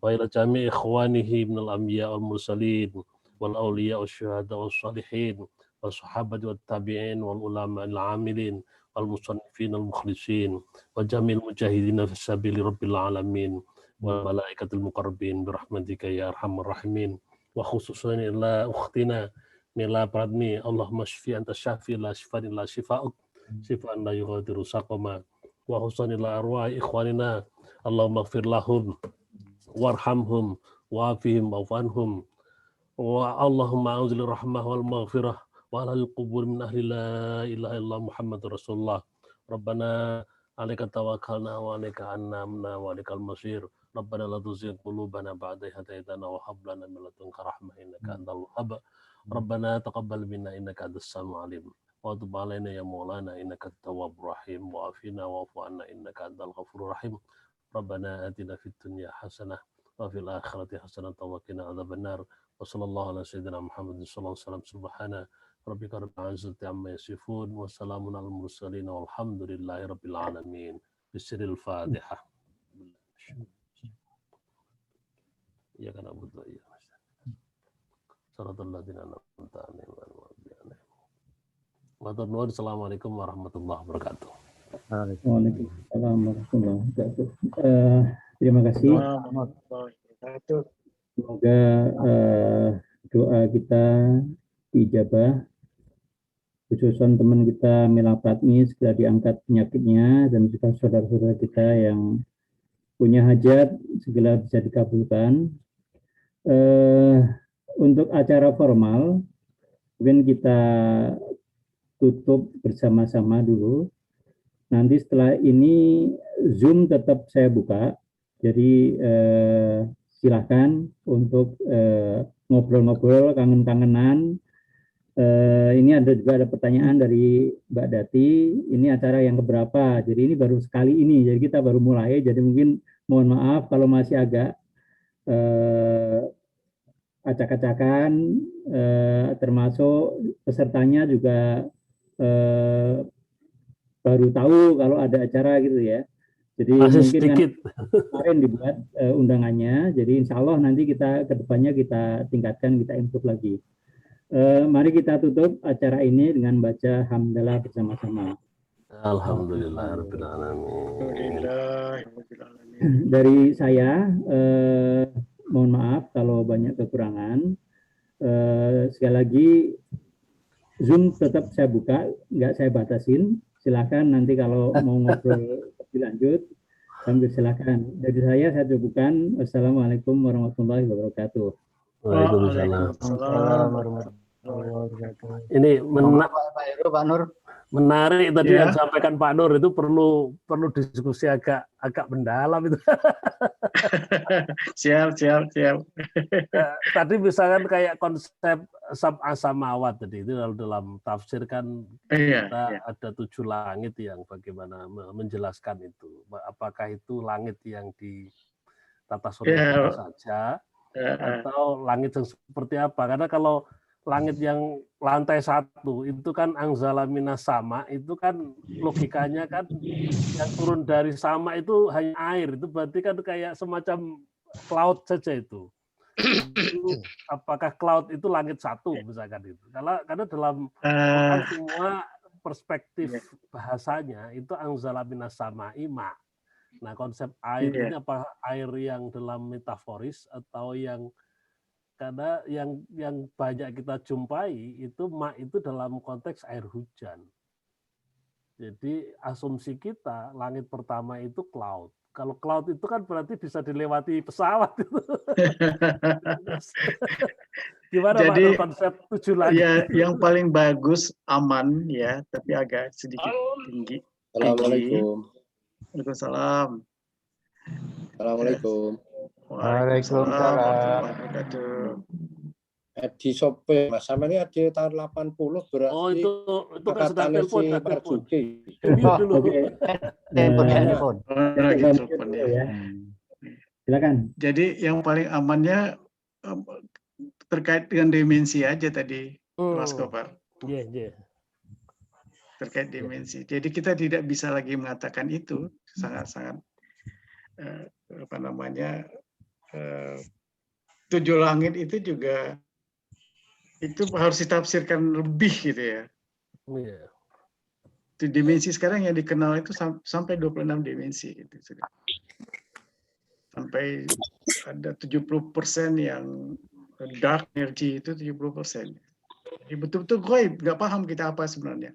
وإلى جميع إخوانه من الأنبياء والمرسلين والأولياء والشهداء والصالحين والصحابة والتابعين والعلماء العاملين المصنفين المخلصين وجميع المجاهدين في سبيل رب العالمين والملائكة المقربين برحمتك يا أرحم الراحمين وخصوصا إلى أختنا Nila Pradmi Allahumma shfi anta syafi la shifan illa shifa'uk shifan la yughadiru saqama wa husan ila arwahi ikhwanina Allahumma ighfir lahum warhamhum wa'afihim wa'fanhum wa Allahumma anzil rahmah wal maghfirah وعلى القبور من أهل لا إله إلا محمد رسول الله ربنا عليك توكلنا وعليك أنبنا وعليك المصير ربنا لا تزغ قلوبنا بعد إذ هديتنا وهب لنا من لدنك رحمة إنك أنت الوهاب ربنا تقبل منا إنك أنت السميع العليم وتب علينا يا مولانا إنك التواب الرحيم وعافنا واعف عنا إنك أنت الغفور الرحيم ربنا آتنا في الدنيا حسنة وفي الآخرة حسنة وقنا عذاب النار وصلى الله على سيدنا محمد صلى الله عليه وسلم سبحانه Rabbika rabbil izzati amma yasifun wa salamun alal mursalin walhamdulillahi rabbil alamin. Bismillahil Fatihah. Ya kana butuh ya. Shiratal ladzina an'amta 'alaihim ghairil maghdubi 'alaihim. Matur nuwun. Assalamualaikum warahmatullahi wabarakatuh. Waalaikumsalam warahmatullahi wabarakatuh. Terima kasih. Semoga doa kita diijabah. Khususan teman kita Mila Pratmi segera diangkat penyakitnya, dan juga saudara-saudara kita yang punya hajat segera bisa dikabulkan. Untuk acara formal mungkin kita tutup bersama-sama dulu. Nanti setelah ini Zoom tetap saya buka, jadi silakan untuk ngobrol-ngobrol, kangen-kangenan. Ini juga ada pertanyaan dari Mbak Dati, ini acara yang keberapa? Jadi ini baru sekali ini, jadi kita baru mulai, jadi mungkin mohon maaf kalau masih agak acak-acakan, termasuk pesertanya juga baru tahu kalau ada acara gitu ya. Jadi masih mungkin sedikit. Kemarin dibuat undangannya, jadi insya Allah nanti kita kedepannya kita tingkatkan, kita improve lagi. Mari kita tutup acara ini dengan baca hamdalah bersama-sama. Alhamdulillahirabbil alamin. Dari saya mohon maaf kalau banyak kekurangan. Sekali lagi Zoom tetap saya buka, nggak saya batasin. Silakan nanti kalau mau ngobrol lebih lanjut, sambil silakan. Dari saya cukupkan. Wassalamualaikum warahmatullahi wabarakatuh. Waalaikumsalam. Assalamualaikum warahmatullahi wabarakatuh. Ini Pak Heru, Pak Nur. menarik tadi Ya. yang disampaikan Pak Nur, itu perlu diskusi agak mendalam itu. Siap. Tadi misalkan kayak konsep sab'a samawat tadi itu dalam tafsir kan Iya. kita ada 7 langit yang bagaimana menjelaskan itu. Apakah itu langit yang di tata surya kita saja atau langit yang seperti apa? Karena kalau langit yang lantai 1 itu kan anzala minas sama, itu kan logikanya kan yang turun dari sama itu hanya air, itu berarti kan kayak semacam cloud saja itu. Apakah cloud itu langit 1 misalkan itu? Karena dalam Quran semua perspektif bahasanya itu anzala minas sama'i ma. Nah, konsep air ini apa air yang dalam metaforis atau yang karena yang banyak kita jumpai itu ma itu dalam konteks air hujan. Jadi asumsi kita langit pertama itu cloud. Kalau cloud itu kan berarti bisa dilewati pesawat itu. Gimana Jadi, Pak konsep 7 langit? Ya, yang paling bagus aman ya, tapi agak sedikit tinggi. Assalamualaikum. Waalaikumsalam. Assalamualaikum. Waalaikumsalam warahmatullahi wabarakatuh. Edi Sope, Mas. Sama ini ada tahun 80 berarti. Oh, itu kan sedang angkatannya telepon, si kan telepon. Marzuki. Dulu. Telepon. Lagi telepon ya. Silakan. Jadi yang paling amannya terkait dengan dimensi aja tadi, Mas Gopar. Iya. Terkait dimensi. Jadi kita tidak bisa lagi mengatakan itu sangat-sangat 7 langit itu juga itu harus ditafsirkan lebih gitu ya. Iya. Dimensi sekarang yang dikenal itu sampai 26 dimensi gitu. Sampai ada 70% yang dark energy itu 70%. Jadi betul-betul goib, nggak paham kita apa sebenarnya.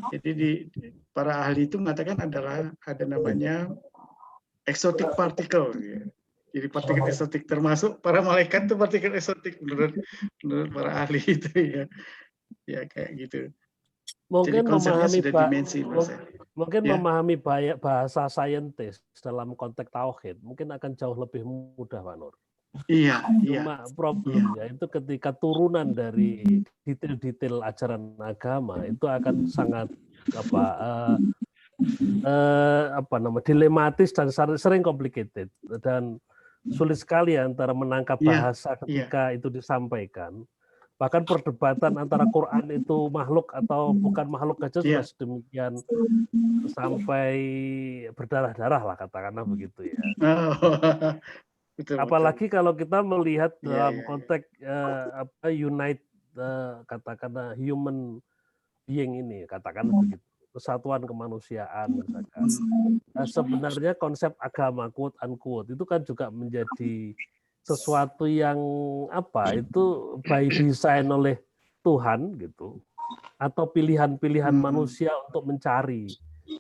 Jadi para ahli itu mengatakan ada namanya exotic particle. Ya. Jadi partikel eksotik termasuk para malaikat itu partikel eksotik menurut para ahli itu ya. Ya kayak gitu. Mungkin jadi konsepnya memahami sudah dimensi mungkin ya. memahami bahasa saintis dalam konteks tauhid mungkin akan jauh lebih mudah Pak Nur. Iya. Cuma problemnya itu ketika turunan dari detail-detail ajaran agama itu akan sangat dilematis dan sering complicated dan sulit sekali antara menangkap bahasa ketika itu disampaikan. Bahkan perdebatan antara Quran itu makhluk atau bukan makhluk aja sudah sedemikian sampai berdarah-darah lah katakanlah begitu ya. Betul, apalagi kalau kita melihat dalam konteks katakanlah human being ini katakanlah begitu. Kesatuan kemanusiaan misalkan. Sebenarnya konsep agama quote unquote itu kan juga menjadi sesuatu yang itu by design oleh Tuhan gitu atau pilihan-pilihan manusia untuk mencari.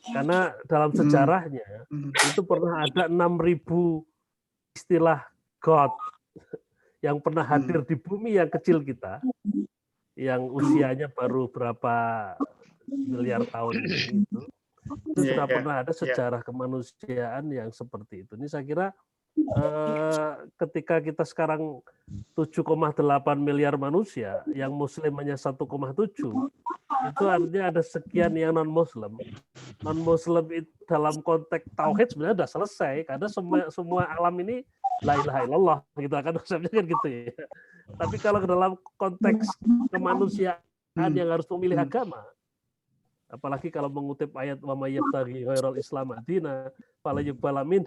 Karena dalam sejarahnya itu pernah ada 6.000 istilah God yang pernah hadir di bumi yang kecil kita yang usianya baru berapa miliar tahun ini itu sudah pernah ada sejarah kemanusiaan yang seperti itu. Ini saya kira ketika kita sekarang 7,8 miliar manusia, yang Muslim hanya 1,7, itu artinya ada sekian yang non-Muslim. Non-Muslim itu dalam konteks tauhid sebenarnya sudah selesai, karena semua alam ini la ilaha illallah, gitu kan konsepnya kan gitu ya. Tapi kalau dalam konteks kemanusiaan yang harus memilih agama, apalagi kalau mengutip ayat wa may yabtaghi ghairal islam madina fala yuqbala min,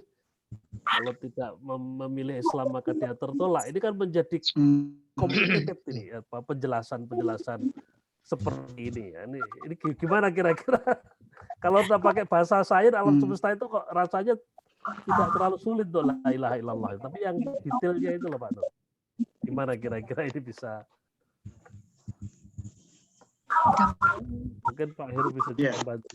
kalau tidak memilih Islam maka dia tertolak. Ini kan menjadi complicated ini penjelasan seperti ini ya. Ini gimana kira-kira kalau kita pakai bahasa sains alam semesta itu kok rasanya tidak terlalu sulit untuk la ilaha illallah, tapi yang detailnya itu loh Pak Nur. Gimana kira-kira ini bisa? Mungkin Pak Heru bisa Ya. coba bantu.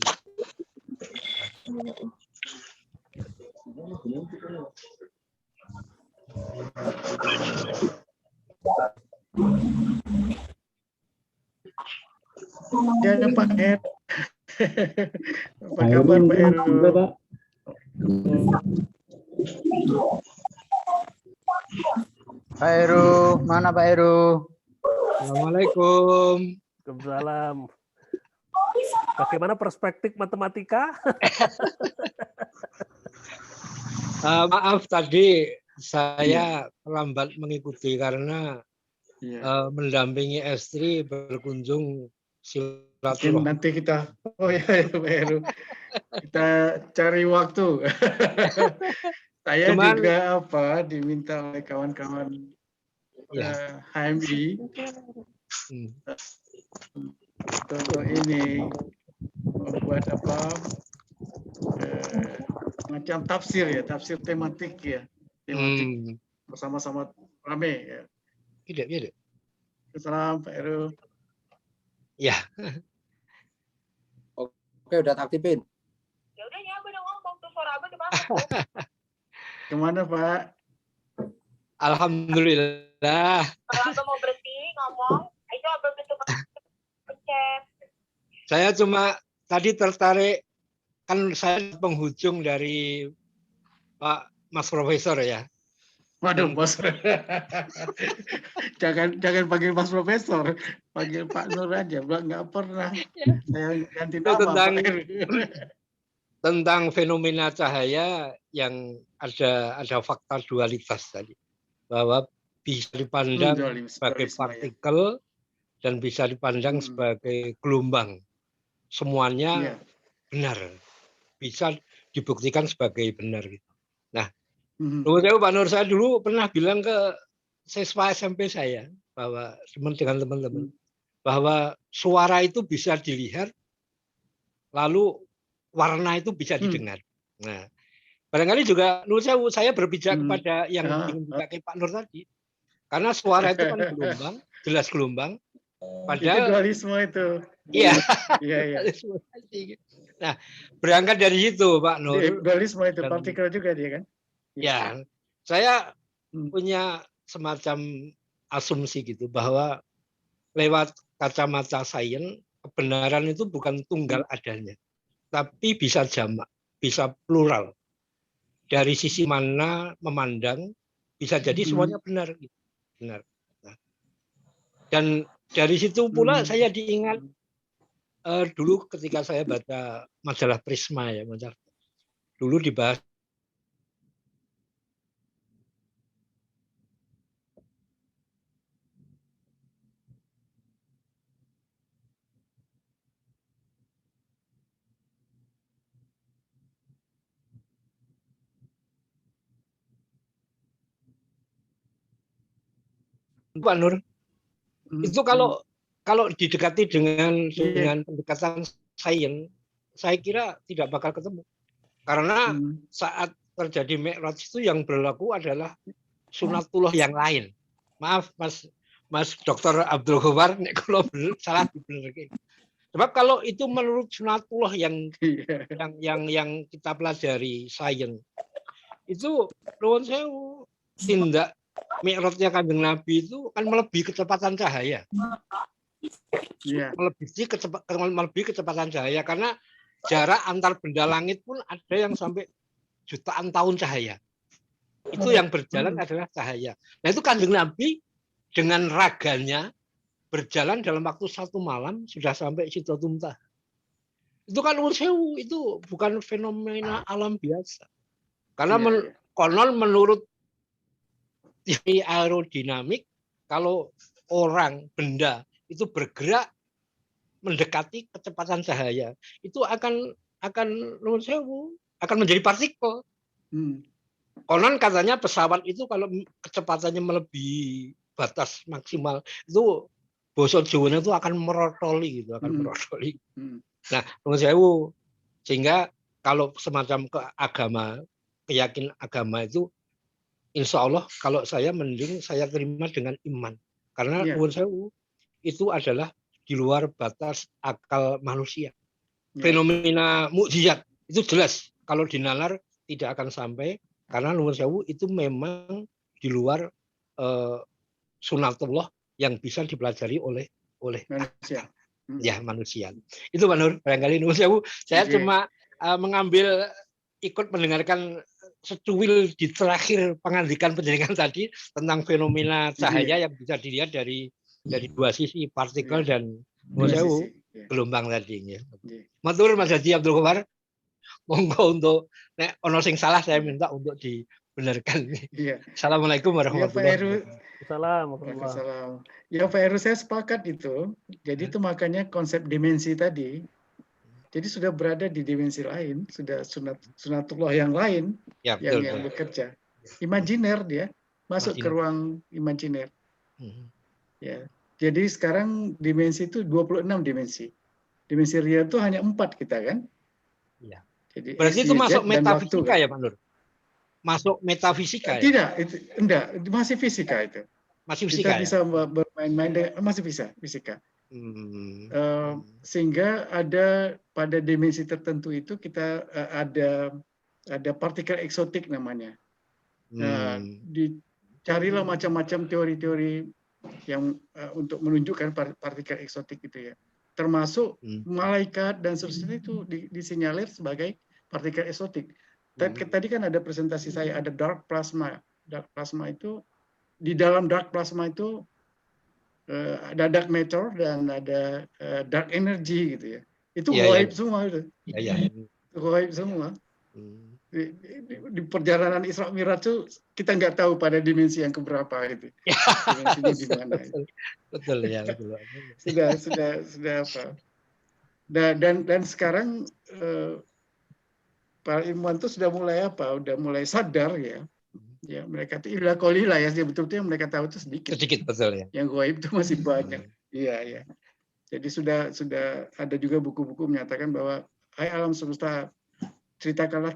Ya Pak Heru. Apa Pak Heru kabar Pak mungkin Heru? juga, Pak. Pak Heru, mana Pak Heru? Assalamualaikum. Waalaikumsalam. Bagaimana perspektif matematika? Maaf tadi saya terlambat mengikuti karena Iya. mendampingi istri berkunjung Mungkin silaturahmi. nanti kita, oh ya Pak Heru, kita cari waktu. Saya Cuman- juga diminta oleh kawan-kawan Ya. HMI untuk ini membuat macam tafsir tematik ya, tematik bersama-sama rame ya. Tidak. Salam Pak Heru. Ya. Oke, udah tak aktifin. Ya udah ya, udah ngomong tuh suara abang gimana? Kemana Pak? Alhamdulillah. Kalau abang mau berhenti ngomong, itu abang bentuk pencet. Saya cuma tadi tertarik, kan saya penghujung dari Pak Mas Profesor ya. Waduh, Bos. jangan panggil Mas Profesor, panggil Pak Nur aja. Nggak pernah. Saya ganti nama. Tentang- Pak Heru. Tentang fenomena cahaya yang ada fakta dualitas tadi, bahwa bisa dipandang sebagai Dualisme, ya. partikel dan bisa dipandang sebagai gelombang. Semuanya Iya. benar, bisa dibuktikan sebagai benar gitu. Nah, Mhm. Pak Nur, saya dulu pernah bilang ke siswa SMP saya bahwa dengan teman-teman bahwa suara itu bisa dilihat, lalu warna itu bisa didengar. Nah, barangkali juga menurut saya berpijak kepada yang dipakai Pak Nur tadi, karena suara itu kan gelombang, jelas gelombang. Padahal itu dualisme itu. Iya. Iya. Nah, berangkat dari situ Pak Nur. Dualisme itu partikel juga dia kan. Ya, saya punya semacam asumsi gitu bahwa lewat kacamata sains kebenaran itu bukan tunggal adanya, tapi bisa jamak, bisa plural. Dari sisi mana memandang bisa jadi semuanya benar, benar. Nah, dan dari situ pula saya diingat dulu ketika saya baca majalah Prisma ya, dulu dibahas Pak Nur. Itu kalau didekati dengan pendekatan sains, saya kira tidak bakal ketemu. Karena saat terjadi Mi'raj itu yang berlaku adalah sunatullah yang lain. Maaf Mas Dr. Abdul Ghafar, kalau salah dibenerkan. Sebab kalau itu menurut sunatullah yang kita pelajari sains, itu nuwun sewu, tindak Mi'rajnya Kanjeng Nabi itu kan melebihi kecepatan cahaya. Melebihi kecepatan cahaya karena jarak antar benda langit pun ada yang sampai jutaan tahun cahaya. Itu yang berjalan adalah cahaya. Nah itu Kanjeng Nabi dengan raganya berjalan dalam waktu 1 malam sudah sampai Sidratul Muntaha. Itu kan sewu, itu bukan fenomena alam biasa. Karena konon menurut teori aerodinamik, kalau orang, benda itu bergerak mendekati kecepatan cahaya, itu akan menjadi partikel. Konon katanya pesawat itu kalau kecepatannya melebihi batas maksimal itu basa Jawane itu akan merotoli gitu, merotoli. Nah, sehingga kalau semacam agama keyakinan agama itu, insya Allah kalau saya mending saya terima dengan iman. Karena Iya. nuwun sewu itu adalah di luar batas akal manusia. Ya. Fenomena mukjizat itu jelas kalau dinalar tidak akan sampai, karena nuwun sewu itu memang di luar sunatullah yang bisa dipelajari oleh Manusia. ya manusia. Itu Pak Nur, barangkali nuwun sewu. Saya Oke. cuma mengambil ikut mendengarkan secuil di terakhir pengandikan penjaringan tadi tentang fenomena cahaya yang bisa dilihat dari dua sisi, partikel dan nuwun Dua sewu sisi. Ya. gelombang tadi. Ya. Ya. Matur Mas Haji Abdul Ghaffar. Monggo untuk nek ono sing salah saya minta untuk dibenarkan. Iya. Assalamualaikum Ya Pak warahmatullahi Heru, wabarakatuh. Assalamualaikum. Waalaikumsalam. Ya Pak Heru, saya sepakat itu. Jadi itu makanya konsep dimensi tadi. Jadi sudah berada di dimensi lain, sudah sunatullah yang lain Ya, yang betul. bekerja. Imajiner dia masuk ke Imajiner. ruang imajiner. Mhm. Ya. Jadi sekarang dimensi itu 26 dimensi. Dimensi real itu hanya 4 kita kan? Iya. Jadi Berarti X, itu Y, Z, masuk dan waktu, metafisika kan? ya Pak Nur? Masuk metafisika ya? Tidak, itu enggak, itu masih fisika itu. Masih Kita fisika bisa ya? bermain-main dengan, masih bisa fisika. Hmm. Sehingga ada pada dimensi tertentu itu kita ada partikel eksotik namanya. Nah, dicarilah macam-macam teori-teori yang untuk menunjukkan partikel eksotik itu ya. Termasuk malaikat dan seterusnya itu disinyalir sebagai partikel eksotik. Tadi kan ada presentasi saya, ada dark plasma. Dark plasma itu, di dalam dark plasma itu ada dark matter dan ada dark energy gitu ya. Itu gaib semua itu. Iya. Gaib semua. Di perjalanan Isra Mi'raj itu kita nggak tahu pada dimensi yang keberapa itu. Dimensinya di mana. Betul ya, betul. Sudah apa? Dan sekarang para ilmuwan itu sudah mulai apa? Udah mulai sadar ya. Ya, mereka itu illa qalila ya, betul-betul yang mereka tahu itu sedikit. Sedikit, betul ya. Yang gaib itu masih banyak. Iya, ya. Jadi sudah ada juga buku-buku menyatakan bahwa hai alam semesta, ceritakanlah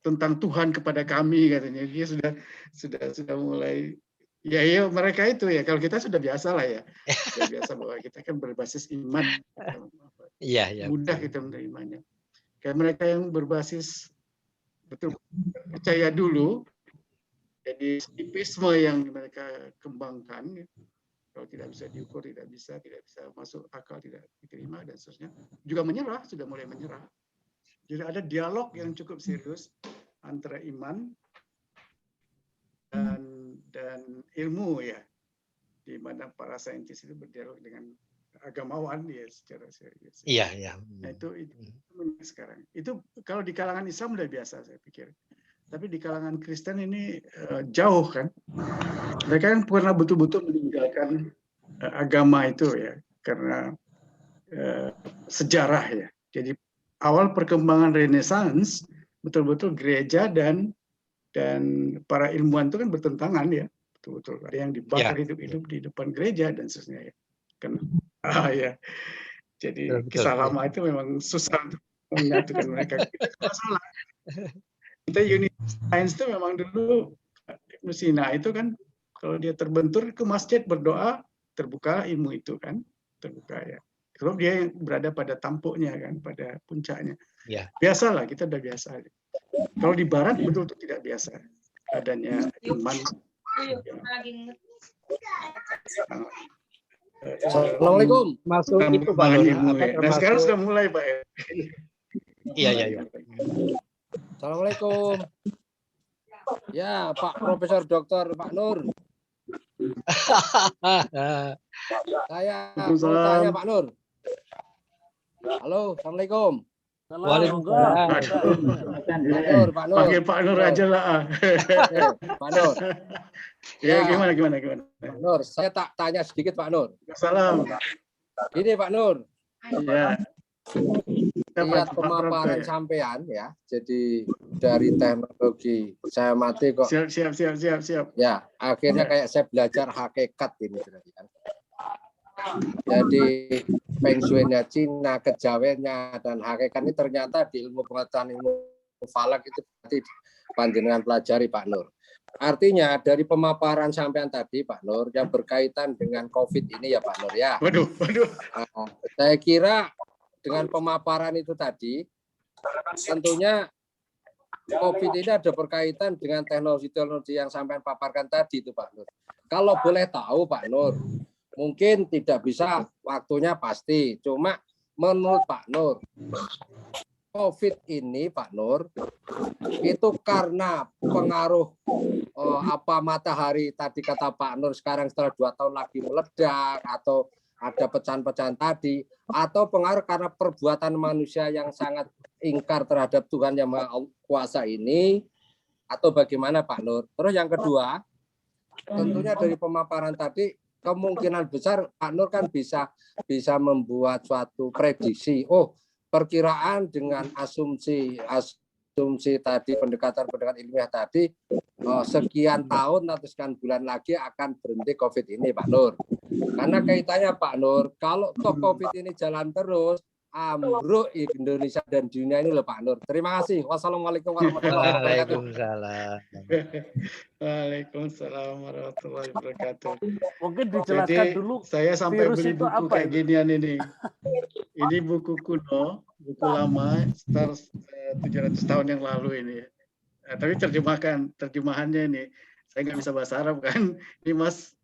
tentang Tuhan kepada kami, katanya. Dia sudah mulai ya mereka itu ya, kalau kita sudah biasa lah ya. Sudah biasa bahwa kita kan berbasis iman. Iya. Mudah kita menerimanya. Kayak mereka yang berbasis betul percaya dulu, jadi skeptisme yang mereka kembangkan, kalau tidak bisa diukur, tidak bisa masuk akal, tidak diterima dan seterusnya, juga menyerah, sudah mulai menyerah. Jadi ada dialog yang cukup serius antara iman dan ilmu ya, di mana para saintis itu berdialog dengan agamawan ya secara serius. Iya. Nah, itu sekarang. Itu kalau di kalangan Islam udah biasa saya pikir. Tapi di kalangan Kristen ini jauh kan. Mereka kan pernah betul-betul meninggalkan agama itu ya karena sejarah ya. Jadi awal perkembangan Renaissance betul-betul gereja dan para ilmuwan itu kan bertentangan ya. Betul-betul ada yang dibakar hidup-hidup di depan gereja dan seterusnya ya. Ya. Jadi kisah lama itu memang susah untuk menyatukan mereka. Kita salah. Kita unit science itu memang dulu Sina itu kan kalau dia terbentur ke masjid berdoa, terbuka ilmu itu kan, terbuka ya. Kalau dia berada pada tampuknya kan, pada puncaknya. Ya. Biasalah, kita udah biasa. Kalau di barat betul-betul tidak biasa adanya iman. Assalamualaikum. Masuk itu Pak Nur. Nah, sekarang sudah mulai Pak. Iya. Assalamualaikum. Ya, Pak Profesor Dr. Pak Nur. Saya mau tanya Pak Nur. Halo, Assalamualaikum. Waalaikumsalam. Pak Nur. Pakai Pak Nur aja lah. Pak Nur. Ya, gimana? Pak Nur, saya tak tanya sedikit Pak Nur. Salam. Ini Pak Nur. Ya. Lihat pemaparan sampean ya. Jadi dari teknologi saya mati kok. Siap. Ya, akhirnya kayak saya belajar hakikat ini berarti kan. Jadi Feng Shui-nya Cina, kejawennya dan hakikat ini ternyata di ilmu pengetahuan ilmu falak itu berarti panjenengan pelajari Pak Nur. Artinya dari pemaparan sampean tadi Pak Nur yang berkaitan dengan COVID ini ya Pak Nur ya. Waduh. Saya kira dengan pemaparan itu tadi tentunya COVID ini ada berkaitan dengan teknologi-teknologi yang sampean paparkan tadi itu Pak Nur. Kalau boleh tahu Pak Nur, mungkin tidak bisa waktunya pasti, cuma menurut Pak Nur, COVID ini Pak Nur itu karena pengaruh matahari tadi kata Pak Nur sekarang setelah 2 tahun lagi meledak atau ada pecahan-pecahan tadi atau pengaruh karena perbuatan manusia yang sangat ingkar terhadap Tuhan yang Maha Kuasa ini atau bagaimana Pak Nur? Terus yang kedua, tentunya dari pemaparan tadi kemungkinan besar Pak Nur kan bisa membuat suatu prediksi. Oh, perkiraan dengan asumsi tadi pendekatan ilmiah tadi sekian tahun atau sekian bulan lagi akan berhenti COVID ini Pak Nur. Karena kaitannya Pak Nur, kalau COVID ini jalan terus ambruk Indonesia dan dunia ini loh Pak Nur. Terima kasih. Wassalamualaikum warahmatullahi wabarakatuh. Waalaikumsalam warahmatullahi wabarakatuh. Mungkin dijelaskan Jadi, dulu saya sampai virus beli itu buku apa kayak itu? ginian ini. Ini buku kuno, buku lama, sekitar 700 tahun yang lalu ini. Tapi terjemahannya ini, saya nggak bisa bahasa Arab kan. Ini Mas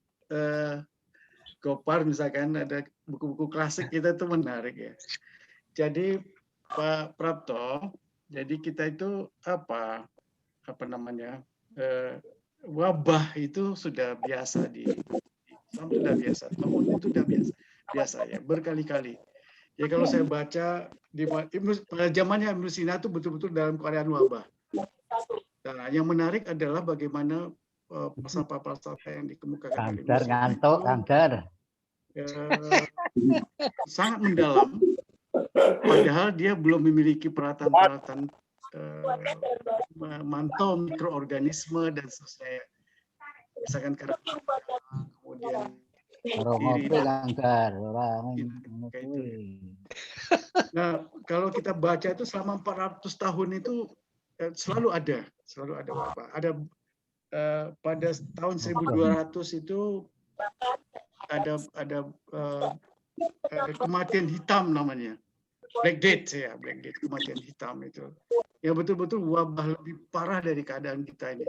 Gopar misalkan, ada buku-buku klasik kita itu menarik ya. Jadi Pak Prapto, jadi kita itu apa namanya, wabah itu sudah biasa di Islam, sudah biasa, tahun itu sudah biasa ya, berkali-kali. Ya kalau saya baca pada zamannya Ibnu Sina itu betul-betul dalam keadaan wabah. Nah, yang menarik adalah bagaimana falsafah yang dikemukakan oleh Ibnu Sina sangat mendalam, padahal dia belum memiliki peralatan-peralatan memantau mikroorganisme dan seterusnya. Misalkan kemudian nah, kalau kita baca itu selama 400 tahun itu selalu ada wabah. Ada pada tahun 1200 itu ada kematian hitam namanya, Black Death ya, Black Death, kematian hitam itu. Ya betul-betul wabah lebih parah dari keadaan kita ini.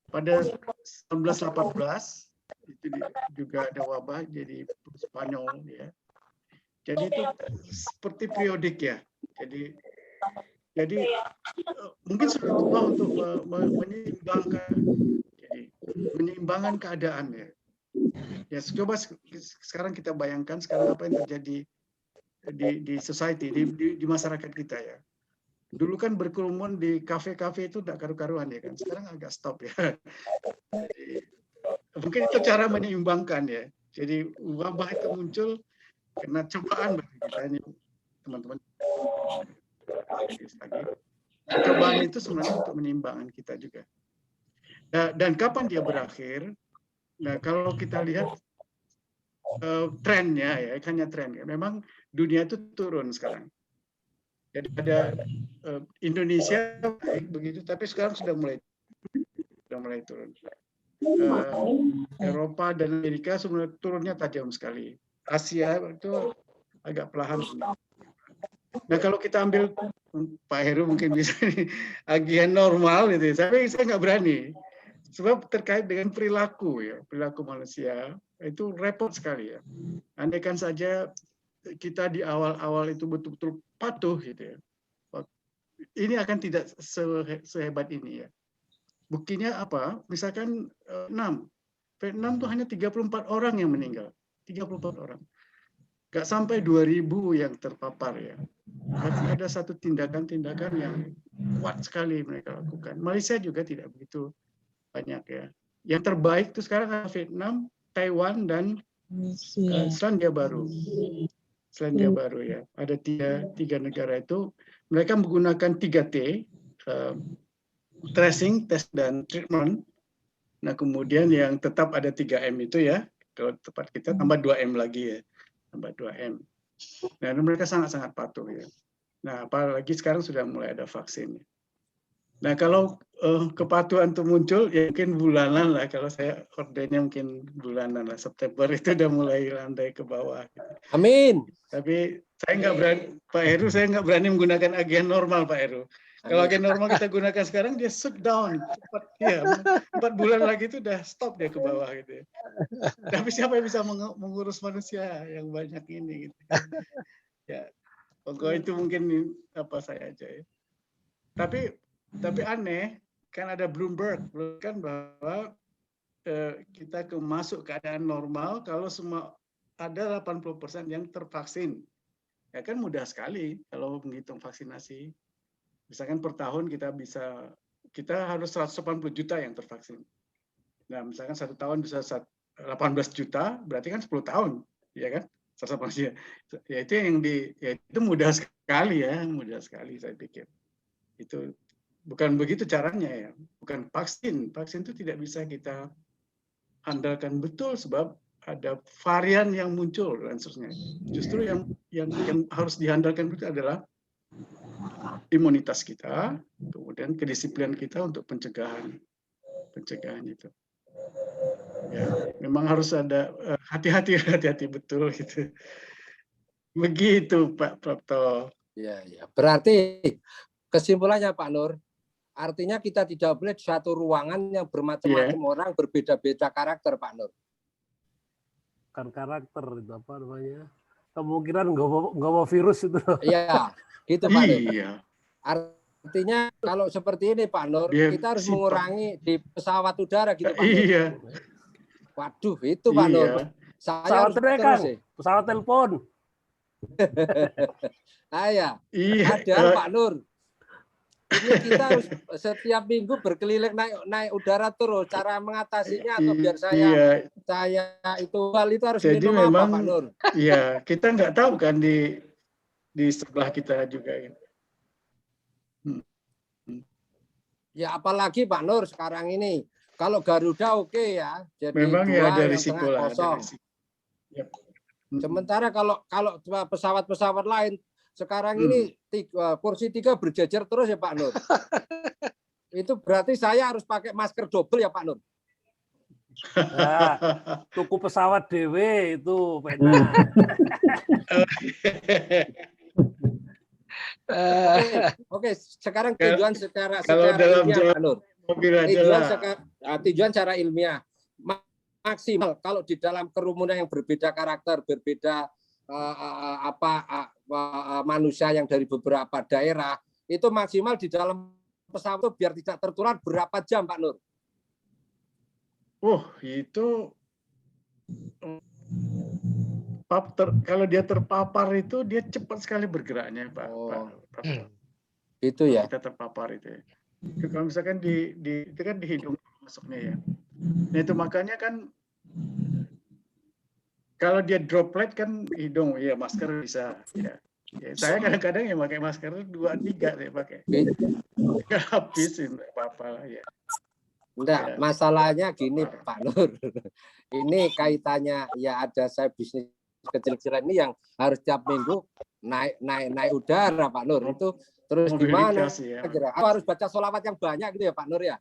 Pada 1918 itu juga ada wabah, jadi Spanyol ya. Jadi itu seperti periodik ya. Jadi mungkin sudah tua untuk menyeimbangkan keadaan ya. Ya coba sekarang kita bayangkan sekarang apa yang terjadi di society, di masyarakat kita ya. Dulu kan berkerumun di kafe-kafe itu tidak karu-karuan ya kan. Sekarang agak stop ya. Jadi, mungkin itu cara menyeimbangkan ya. Jadi wabah itu muncul karena cobaan bagi kita ini teman-teman. Cobaan itu sebenarnya untuk menyeimbangkan kita juga. Dan kapan dia berakhir? Nah, kalau kita lihat trennya ya, hanya tren ya. Memang dunia itu turun sekarang. Jadi ada Indonesia begitu, tapi sekarang sudah mulai turun. Eropa dan Amerika sebenarnya turunnya tajam sekali. Asia itu agak perlahan. Nah, kalau kita ambil Pak Heru mungkin bisa agian normal gitu, tapi saya nggak berani. Sebab terkait dengan perilaku ya, perilaku manusia itu repot sekali ya. Andaikan saja kita di awal-awal itu betul-betul patuh gitu ya. Ini akan tidak sehebat ini ya. Buktinya apa? Misalkan Vietnam tuh hanya 34 orang yang meninggal. 34 orang. Nggak sampai 2.000 yang terpapar ya. Ada satu tindakan-tindakan yang kuat sekali mereka lakukan. Malaysia juga tidak begitu banyak ya. Yang terbaik itu sekarang adalah Vietnam, Taiwan, dan Selandia Baru. Selandia Baru ya. Ada tiga negara itu. Mereka menggunakan 3T, tracing, test, dan treatment. Nah kemudian yang tetap ada 3M itu ya. Kalau tempat kita tambah 2M lagi ya. Tambah 2M. Nah mereka sangat-sangat patuh ya. Nah apalagi sekarang sudah mulai ada vaksin. Nah, kalau kepatuhan itu muncul, ya mungkin bulanan lah. Kalau saya ordernya mungkin bulanan lah. September itu udah mulai landai ke bawah. Gitu. Amin. Tapi saya nggak berani, Pak Heru, saya nggak berani menggunakan agen normal, Pak Heru. Kalau agen normal kita gunakan sekarang, dia shoot down cepat. Ya, 4 bulan lagi itu udah stop dia ke bawah gitu. Tapi siapa yang bisa mengurus manusia yang banyak ini? Gitu. Ya, pokoknya itu mungkin apa saya aja ya. Tapi aneh, kan ada Bloomberg kan bahwa kita masuk keadaan normal kalau semua ada 80% yang tervaksin. Ya kan mudah sekali kalau menghitung vaksinasi. Misalkan per tahun kita harus 180 juta yang tervaksin. Nah, misalkan 1 tahun bisa 18 juta, berarti kan 10 tahun, ya kan? 180 juta. Ya itu itu mudah sekali ya, mudah sekali saya pikir. Itu bukan begitu caranya ya, bukan vaksin. Vaksin itu tidak bisa kita andalkan betul sebab ada varian yang muncul dan seterusnya. Justru yang harus diandalkan itu adalah imunitas kita, kemudian kedisiplinan kita untuk pencegahan itu. Ya, memang harus ada hati-hati betul gitu. Begitu Pak Prapto. Ya. Berarti kesimpulannya Pak Nur, artinya kita tidak boleh di satu ruangan yang bermacam-macam orang berbeda-beda karakter, Pak Nur. Kan karakter itu apa namanya? Kemungkinan nggak mau virus itu. Iya, gitu Pak Nur. Iya. Artinya kalau seperti ini Pak Nur, kita harus mengurangi di pesawat udara gitu Pak Nur. Iya. Waduh, itu Pak Nur. Saya pesawat telepon. Iya. Padahal Pak Nur, ini kita harus setiap minggu berkeliling naik udara terus. Cara mengatasinya atau biar saya itu hal itu harus jadi minum memang, apa Pak Nur? Iya, kita nggak tahu kan di sebelah kita juga. Ya apalagi Pak Nur sekarang ini. Kalau Garuda oke ya. Jadi memang ya ada risiko lah. Yep. Sementara kalau pesawat-pesawat lain sekarang ini kursi 3 berjejer terus ya Pak Nur. Itu berarti saya harus pakai masker double ya Pak Nur. Nah, tuku pesawat dewe itu pena. Oke, sekarang tujuan secara ilmiah Pak Nur. Tujuan secara ilmiah maksimal kalau di dalam kerumunan yang berbeda karakter, berbeda manusia yang dari beberapa daerah, itu maksimal di dalam pesawat itu biar tidak tertular berapa jam Pak Nur? Itu kalau dia terpapar itu dia cepat sekali bergeraknya Pak. Itu ya. Kita terpapar itu ya. Kalau misalkan itu kan di hidung masuknya ya. Nah itu makanya kan kalau dia droplet kan hidung ya masker bisa ya. Saya kadang-kadang ya pakai masker 2-3 saya pakai. Habis apa-apa lah ya. Enggak, masalahnya gini Pak Nur. Ini kaitannya ya ada saya bisnis kecil-kecilan ini yang harus tiap minggu naik udara Pak Nur. Itu terus gimana? Ya. Aku harus baca sholawat yang banyak gitu ya Pak Nur ya.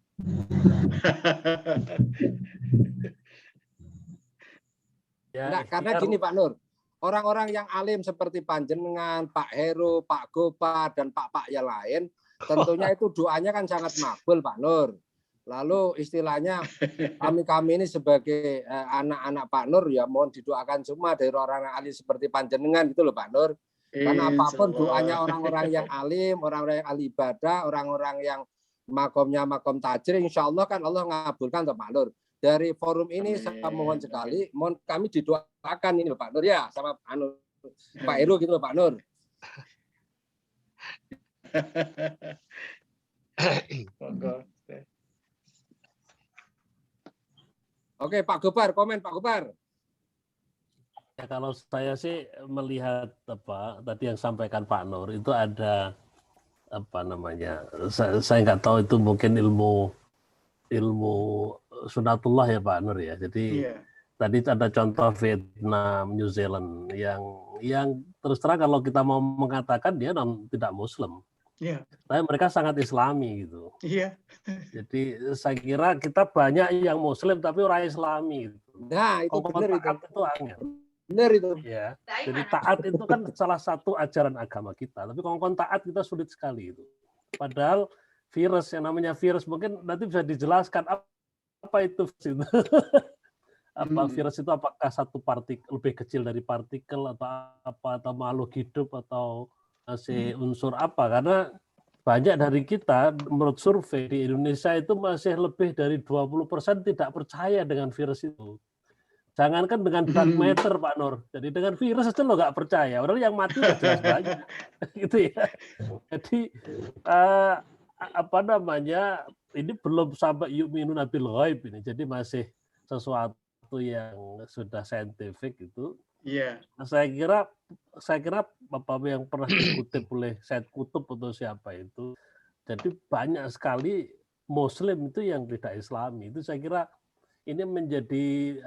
Nah, karena gini Pak Nur, orang-orang yang alim seperti Panjenengan, Pak Heru, Pak Gopar, dan Pak yang lain, tentunya itu doanya kan sangat makbul Pak Nur. Lalu istilahnya kami ini sebagai anak-anak Pak Nur ya mohon didoakan semua dari orang yang alim seperti Panjenengan gitu loh Pak Nur. Karena apapun doanya orang-orang yang alim, orang-orang yang ahli ibadah, orang-orang yang makomnya makom tajir, insya Allah kan Allah ngabulkan Pak Nur. Dari forum ini saya mohon sekali, mohon kami didoakan ini Pak Nur ya, sama Pak Heru gitu Pak Nur. Oke Pak Gopar, komen Pak Gopar. Ya kalau saya sih melihat tadi yang sampaikan Pak Nur itu ada saya nggak tahu itu mungkin ilmu sunatullah ya Pak Nur ya. Jadi tadi ada contoh Vietnam, New Zealand yang terus terang kalau kita mau mengatakan dia tidak Muslim, Iya. Tapi mereka sangat Islami gitu. Iya. Jadi saya kira kita banyak yang Muslim tapi orang Islami gitu. Nah, itu benar itu. Taat itu angel. Benar itu. Ya. Jadi taat itu kan salah satu ajaran agama kita. Tapi kongkon taat kita sulit sekali itu. Padahal virus yang namanya virus mungkin nanti bisa dijelaskan apa itu virus itu. Apa virus itu apakah satu partikel lebih kecil dari partikel atau apa atau makhluk hidup atau masih unsur apa? Karena banyak dari kita menurut survei di Indonesia itu masih lebih dari 20% tidak percaya dengan virus itu. Jangankan dengan dark matter Pak Nur. Jadi dengan virus aja lo nggak percaya. Padahal yang mati udah jelas banyak. Gitu ya. Jadi apa namanya? Ini belum sampai yu'minuna bil ghaib ini. Jadi masih sesuatu yang sudah saintifik itu. Iya. Nah, saya kira apa yang pernah dikutip oleh Said Qutb atau siapa itu. Jadi banyak sekali Muslim itu yang tidak Islami. Itu saya kira ini menjadi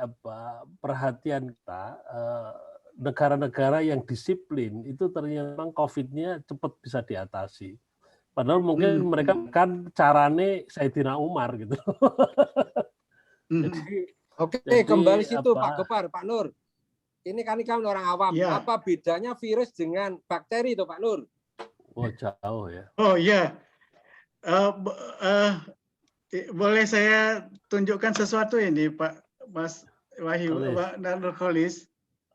perhatian kita. Negara-negara yang disiplin itu ternyata COVID-nya cepat bisa diatasi. Padahal mungkin mereka kan carane Sayyidina Umar gitu. Oke, Jadi, kembali situ Pak Gopar, Pak Nur. Ini kan orang awam. Ya. Apa bedanya virus dengan bakteri itu Pak Nur? Oh jauh ya. Oh iya. Boleh saya tunjukkan sesuatu ini Pak Mas Wahyu, Pak Nurholis?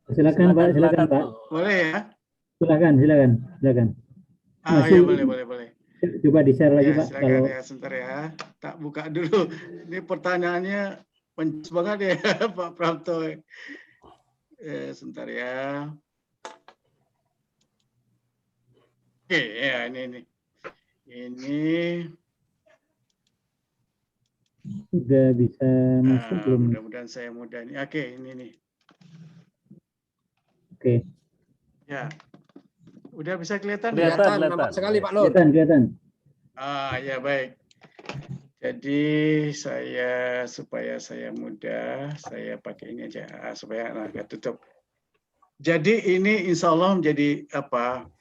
Silakan Pak, silakan Pak. Boleh ya? Silakan. Iya boleh. Coba di-share lagi Ya, Pak. silakan Kalau ya, sebentar ya. Tak buka dulu. Ini pertanyaannya pencis banget ya Pak Prapto. Sebentar ya. Oke, ya ini. Ini sudah bisa masuk belum? mudah-mudahan saya mudah nih. Oke, ini nih. Oke. Ya. Udah bisa kelihatan? Kelihatan, nampak sekali Pak Nur. Kelihatan. Ya baik. Jadi supaya saya mudah, saya pakai ini aja supaya agak tutup. Jadi ini insya Allah menjadi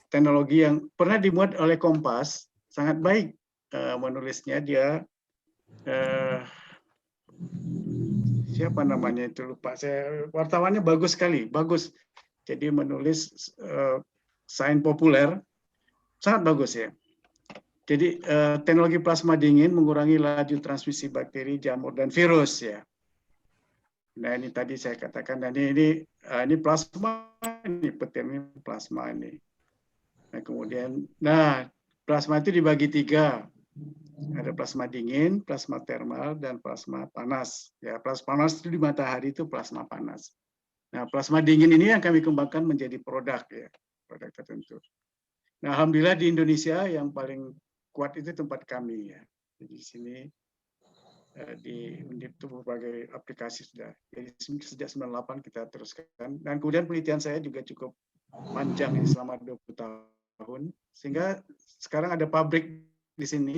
teknologi yang pernah dimuat oleh Kompas, sangat baik menulisnya dia. Siapa namanya itu lupa saya, wartawannya bagus sekali, bagus. Jadi menulis sains populer sangat bagus ya. Jadi teknologi plasma dingin mengurangi laju transmisi bakteri, jamur dan virus ya. Nah ini tadi saya katakan, dan ini plasma, ini petir ini plasma ini. Nah kemudian, plasma itu dibagi 3. Ada plasma dingin, plasma termal, dan plasma panas. Ya, plasma panas itu di matahari itu plasma panas. Nah, plasma dingin ini yang kami kembangkan menjadi produk ya, produk tertentu. Nah, alhamdulillah di Indonesia yang paling kuat itu tempat kami ya. Jadi di sini di Undip itu berbagai aplikasi sudah. Jadi sejak 98 kita teruskan. Dan kemudian penelitian saya juga cukup panjang ya, selama 20 tahun. Sehingga sekarang ada pabrik di sini.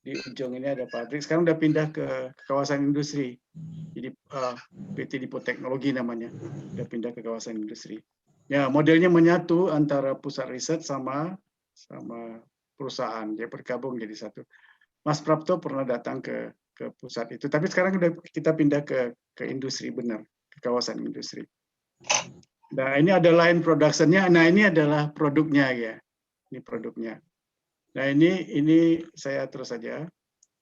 Di ujung ini ada pabrik. Sekarang udah pindah ke kawasan industri. Jadi PT Dipo Teknologi namanya. Udah pindah ke kawasan industri. Ya, modelnya menyatu antara pusat riset sama perusahaan. Dia bergabung jadi satu. Mas Prapto pernah datang ke pusat itu. Tapi sekarang udah kita pindah ke industri benar, ke kawasan industri. Nah, ini ada line production-nya. Nah, ini adalah produknya ya. Ini produknya. Nah, ini saya terus saja.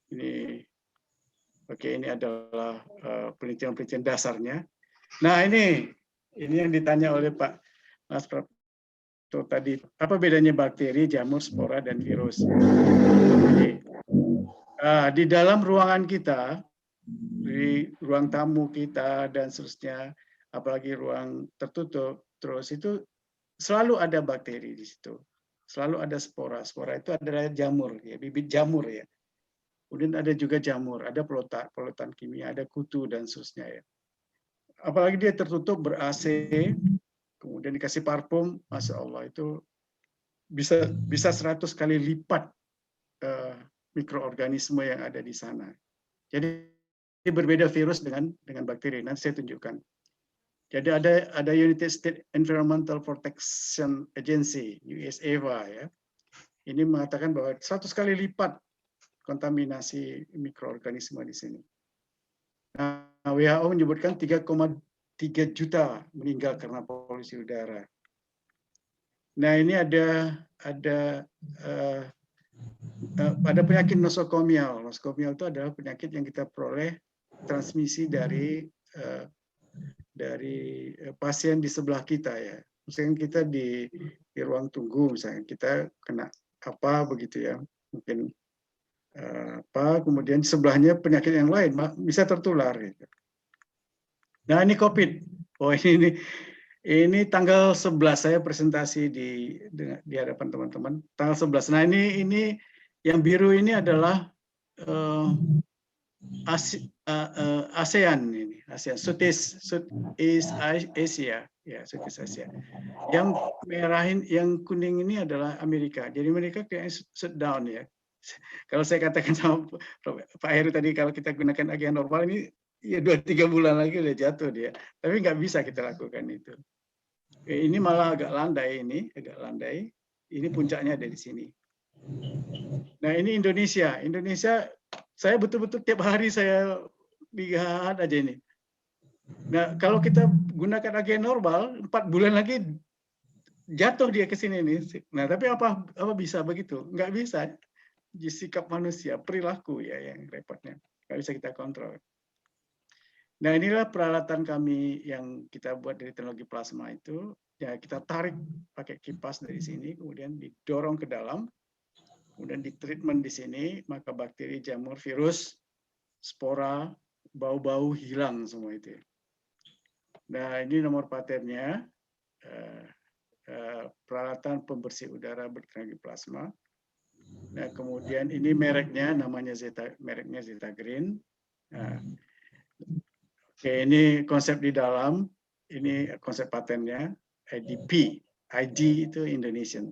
Ini adalah penelitian-penelitian dasarnya. Nah, ini yang ditanya oleh Pak Mas Prapto tadi. Apa bedanya bakteri, jamur, spora, dan virus? Jadi, di dalam ruangan kita, di ruang tamu kita dan seterusnya, apalagi ruang tertutup, terus itu selalu ada bakteri di situ. Selalu ada spora. Spora itu adalah jamur, ya, bibit jamur ya. Kemudian ada juga jamur, ada polutan kimia, ada kutu dan seterusnya ya. Apalagi dia tertutup ber-AC, kemudian dikasih parfum, Masya Allah itu bisa 100 kali lipat mikroorganisme yang ada di sana. Jadi berbeda virus dengan bakteri. Nanti saya tunjukkan. Jadi ada United States Environmental Protection Agency (USEVA) ya. ini mengatakan bahwa 100 kali lipat kontaminasi mikroorganisme di sini. Nah, WHO menyebutkan 3,3 juta meninggal karena polusi udara. Nah, ini ada penyakit nosokomial. Nosokomial itu adalah penyakit yang kita peroleh transmisi dari pasien di sebelah kita ya. Misalnya kita di ruang tunggu, misalnya kita kena apa begitu ya, mungkin kemudian sebelahnya penyakit yang lain bisa tertular. Gitu. Nah ini COVID. Oh ini tanggal 11 saya presentasi di hadapan teman-teman. Tanggal 11. Nah ini yang biru ini adalah ASEAN ini, ASEAN, Southeast Asia, ya Southeast Asia. Yang merahin, yang kuning ini adalah Amerika. Jadi mereka kayak shut down ya. Kalau saya katakan sama Pak Heru tadi, kalau kita gunakan agen normal ini, ya 2-3 bulan lagi udah jatuh dia. Tapi nggak bisa kita lakukan itu. Ini malah agak landai ini, agak landai. Ini puncaknya ada di sini. Nah ini Indonesia. Indonesia, saya betul-betul tiap hari saya lihat aja ini. Nah kalau kita gunakan agen normal, 4 bulan lagi jatuh dia ke sini nih. Nah tapi apa bisa begitu? Nggak bisa. Sikap manusia, perilaku ya yang repotnya. Nggak bisa kita kontrol. Nah inilah peralatan kami yang kita buat dari teknologi plasma itu. Ya kita tarik pakai kipas dari sini, kemudian didorong ke dalam, kemudian ditreatment di sini, maka bakteri, jamur, virus, spora, bau-bau hilang semua itu. Nah ini nomor patennya, peralatan pembersih udara berteknologi plasma. Nah, kemudian ini mereknya, namanya mereknya Zeta Green. Nah, oke, ini konsep di dalam, ini konsep patennya, IDP, ID itu Indonesian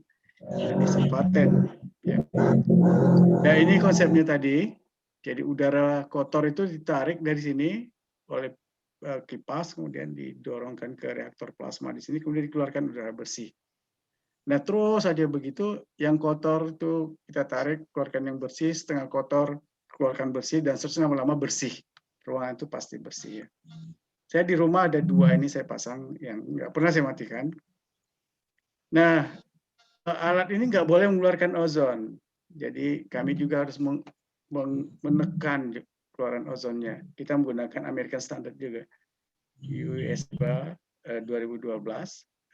paten. Ya. Nah, ini konsepnya tadi. Jadi udara kotor itu ditarik dari sini oleh kipas, kemudian didorongkan ke reaktor plasma di sini, kemudian dikeluarkan udara bersih. Nah terus saja begitu, yang kotor itu kita tarik, keluarkan yang bersih, setengah kotor, keluarkan bersih, dan seterusnya lama-lama bersih. Ruangan itu pasti bersih. Ya. Saya di rumah ada 2 ini saya pasang, yang nggak pernah saya matikan. Nah, alat ini nggak boleh mengeluarkan ozon. Jadi kami juga harus menekan keluaran ozonnya. Kita menggunakan American Standard juga. US 2012.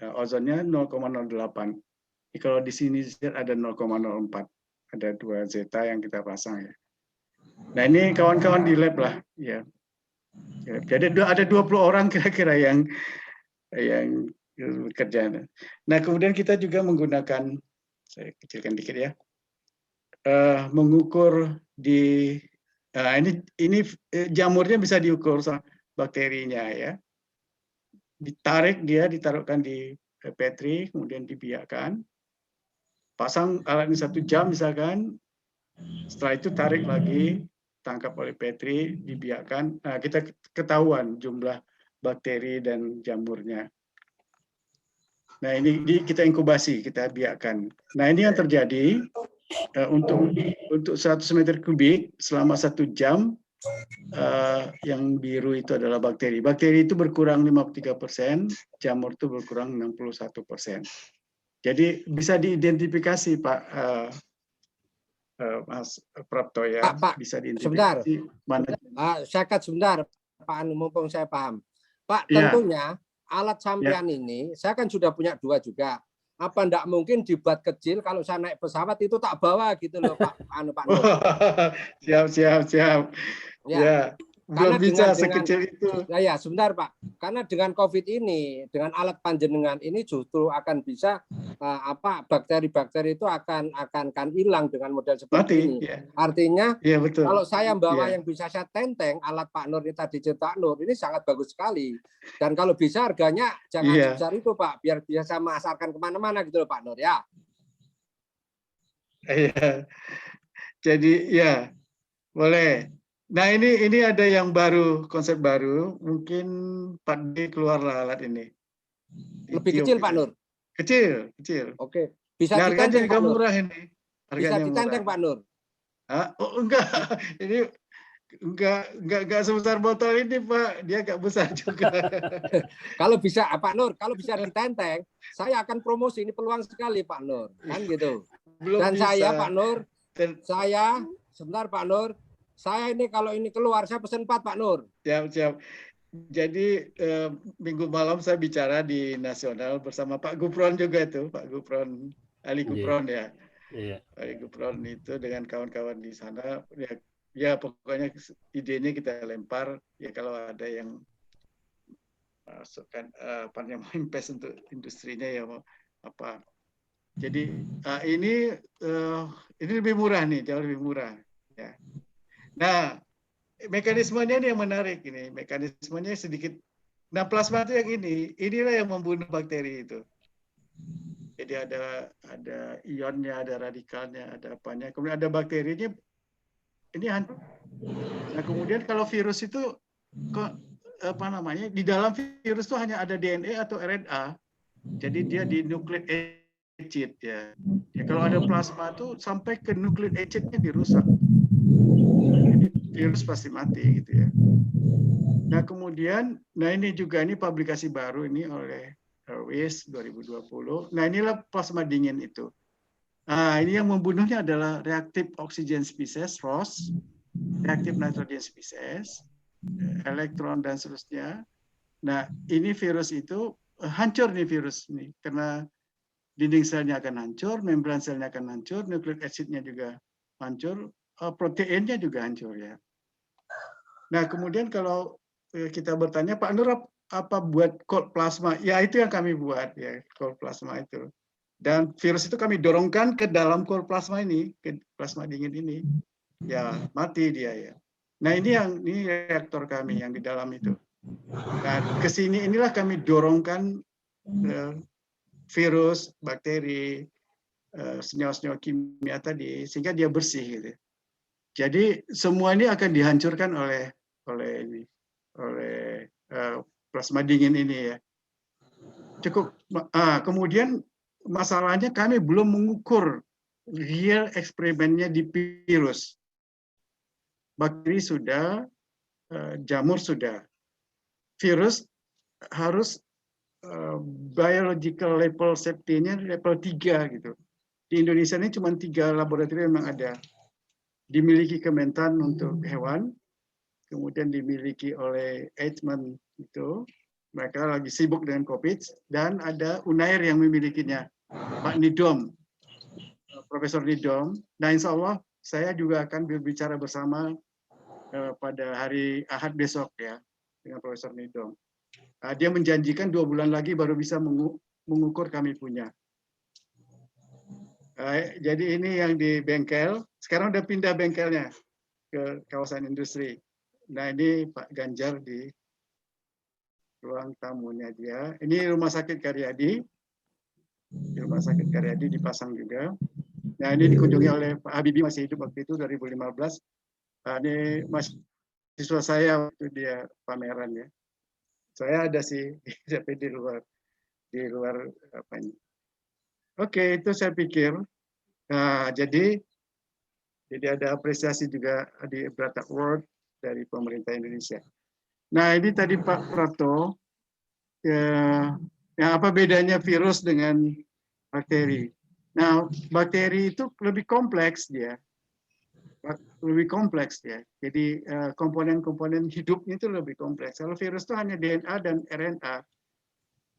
Ozonnya 0,08. Jadi kalau di sini ada 0,04. Ada 2 zeta yang kita pasang ya. Nah ini kawan-kawan di lab lah ya. Jadi ada 20 orang kira-kira yang bekerja. Nah kemudian kita juga menggunakan, saya kecilkan dikit ya, mengukur di ini jamurnya bisa diukur sama bakterinya ya. Ditaruhkan di Petri, kemudian dibiarkan. Pasang alat ini 1 jam misalkan, setelah itu tarik lagi, tangkap oleh Petri, dibiarkan. Nah, kita ketahuan jumlah bakteri dan jamurnya. Nah, ini kita inkubasi, kita biarkan. Nah, ini yang terjadi untuk 100 meter kubik selama 1 jam. Yang biru itu adalah bakteri. Bakteri itu berkurang 53%, jamur itu berkurang 61%. Jadi bisa diidentifikasi Pak Mas Prapto ya, Pak, bisa diidentifikasi mana. Saya kat sebentar Pak Anu, mumpung saya paham. Pak, tentunya alat sampean ini, saya kan sudah punya 2 juga. Apa enggak mungkin dibuat kecil, kalau saya naik pesawat itu tak bawa gitu loh Pak Anu Pak Nur. Siap. Ya, belum bisa sekecil itu. Ya, sebentar Pak. Karena dengan COVID ini, dengan alat panjenengan ini justru akan bisa bakteri-bakteri itu akan hilang dengan model seperti ini. Ya. Artinya, betul. Kalau saya bawa yang bisa saya tenteng, alat Pak Nur ini tadi cetak Nur, ini sangat bagus sekali. Dan kalau bisa harganya jangan sebesar itu Pak, biar bisa masarkan kemana-mana gitu loh Pak Nur ya. Iya. Jadi ya boleh. Nah ini ada yang baru, konsep baru, mungkin Pak D keluarlah alat ini. Lebih kecil Pak Nur? Kecil. Oke, bisa harganya juga murah ini. Bisa Harganya ditenteng murah. Pak Nur. Ah, oh enggak, ini enggak sebesar botol ini Pak, dia enggak besar juga. Kalau bisa Pak Nur, kalau bisa ditenteng, saya akan promosi, ini peluang sekali Pak Nur, kan gitu. Belum Dan bisa. saya Pak Nur, Dan- saya sebentar Pak Nur, saya ini kalau ini keluar saya pesen 4 Pak Nur. Siap. Jadi minggu malam saya bicara di nasional bersama Pak Gupron juga itu, Pak Gupron, Ali Gupron ya. Iya. Ali Gupron itu dengan kawan-kawan di sana, ya pokoknya idenya kita lempar, ya kalau ada yang masukkan mau invest untuk industrinya ya mau apa. Jadi ini lebih murah nih, jauh lebih murah. Ya. Nah, mekanismenya ini yang menarik ini. Mekanismenya sedikit. Nah, plasma itu yang inilah yang membunuh bakteri itu. Jadi ada ionnya, ada radikalnya, ada apanya. Kemudian ada bakterinya. Ini hancur. Nah, kemudian kalau virus itu apa namanya? Di dalam virus itu hanya ada DNA atau RNA. Jadi dia di nucleic acid ya. Kalau ada plasma itu sampai ke nucleic acidnya dirusak. Virus pasti mati gitu ya. Nah kemudian, ini publikasi baru ini oleh WIS 2020. Nah inilah plasma dingin itu. Nah ini yang membunuhnya adalah reactive oxygen species, ROS, reactive nitrogen species, elektron dan seterusnya. Nah ini virus itu hancur nih virus nih karena dinding selnya akan hancur, membran selnya akan hancur, nucleic acidnya juga hancur, proteinnya juga hancur ya. Nah, kemudian kalau kita bertanya, Pak Nur, apa buat cold plasma? Ya, itu yang kami buat, ya, cold plasma itu. Dan virus itu kami dorongkan ke dalam cold plasma ini, ke plasma dingin ini. Ya, mati dia ya. Nah, ini reaktor kami yang di dalam itu. Nah, ke sini inilah kami dorongkan virus, bakteri, senyawa-senyawa kimia tadi, sehingga dia bersih gitu. Jadi semua ini akan dihancurkan oleh plasma dingin ini ya. Cukup. Kemudian masalahnya kami belum mengukur real eksperimennya di virus. Bakteri sudah, jamur sudah. Virus harus biological level safety-nya level 3 gitu. Di Indonesia ini cuma 3 laboratorium yang ada. Dimiliki Kementan untuk hewan, kemudian dimiliki oleh Eijkman itu, mereka lagi sibuk dengan COVID, dan ada Unair yang memilikinya, Pak Nidom, Profesor Nidom. Nah, insya Allah saya juga akan berbicara bersama pada hari Ahad besok ya dengan Profesor Nidom. Dia menjanjikan 2 bulan lagi baru bisa mengukur kami punya. Jadi ini yang di bengkel, sekarang udah pindah bengkelnya ke kawasan industri. Nah ini Pak Ganjar di ruang tamunya dia. Ini Rumah Sakit Karyadi. Di Rumah Sakit Karyadi dipasang juga. Nah ini dikunjungi oleh Pak Habibie, masih hidup waktu itu 2015. Ini mahasiswa saya waktu dia pameran ya. Saya ada sih, tapi di luar apa ini. Oke, itu saya pikir. Nah, jadi ada apresiasi juga di Brata Award dari pemerintah Indonesia. Nah, ini tadi Pak Prato, apa bedanya virus dengan bakteri? Nah, bakteri itu lebih kompleks dia. Jadi komponen-komponen hidupnya itu lebih kompleks. Kalau virus itu hanya DNA dan RNA.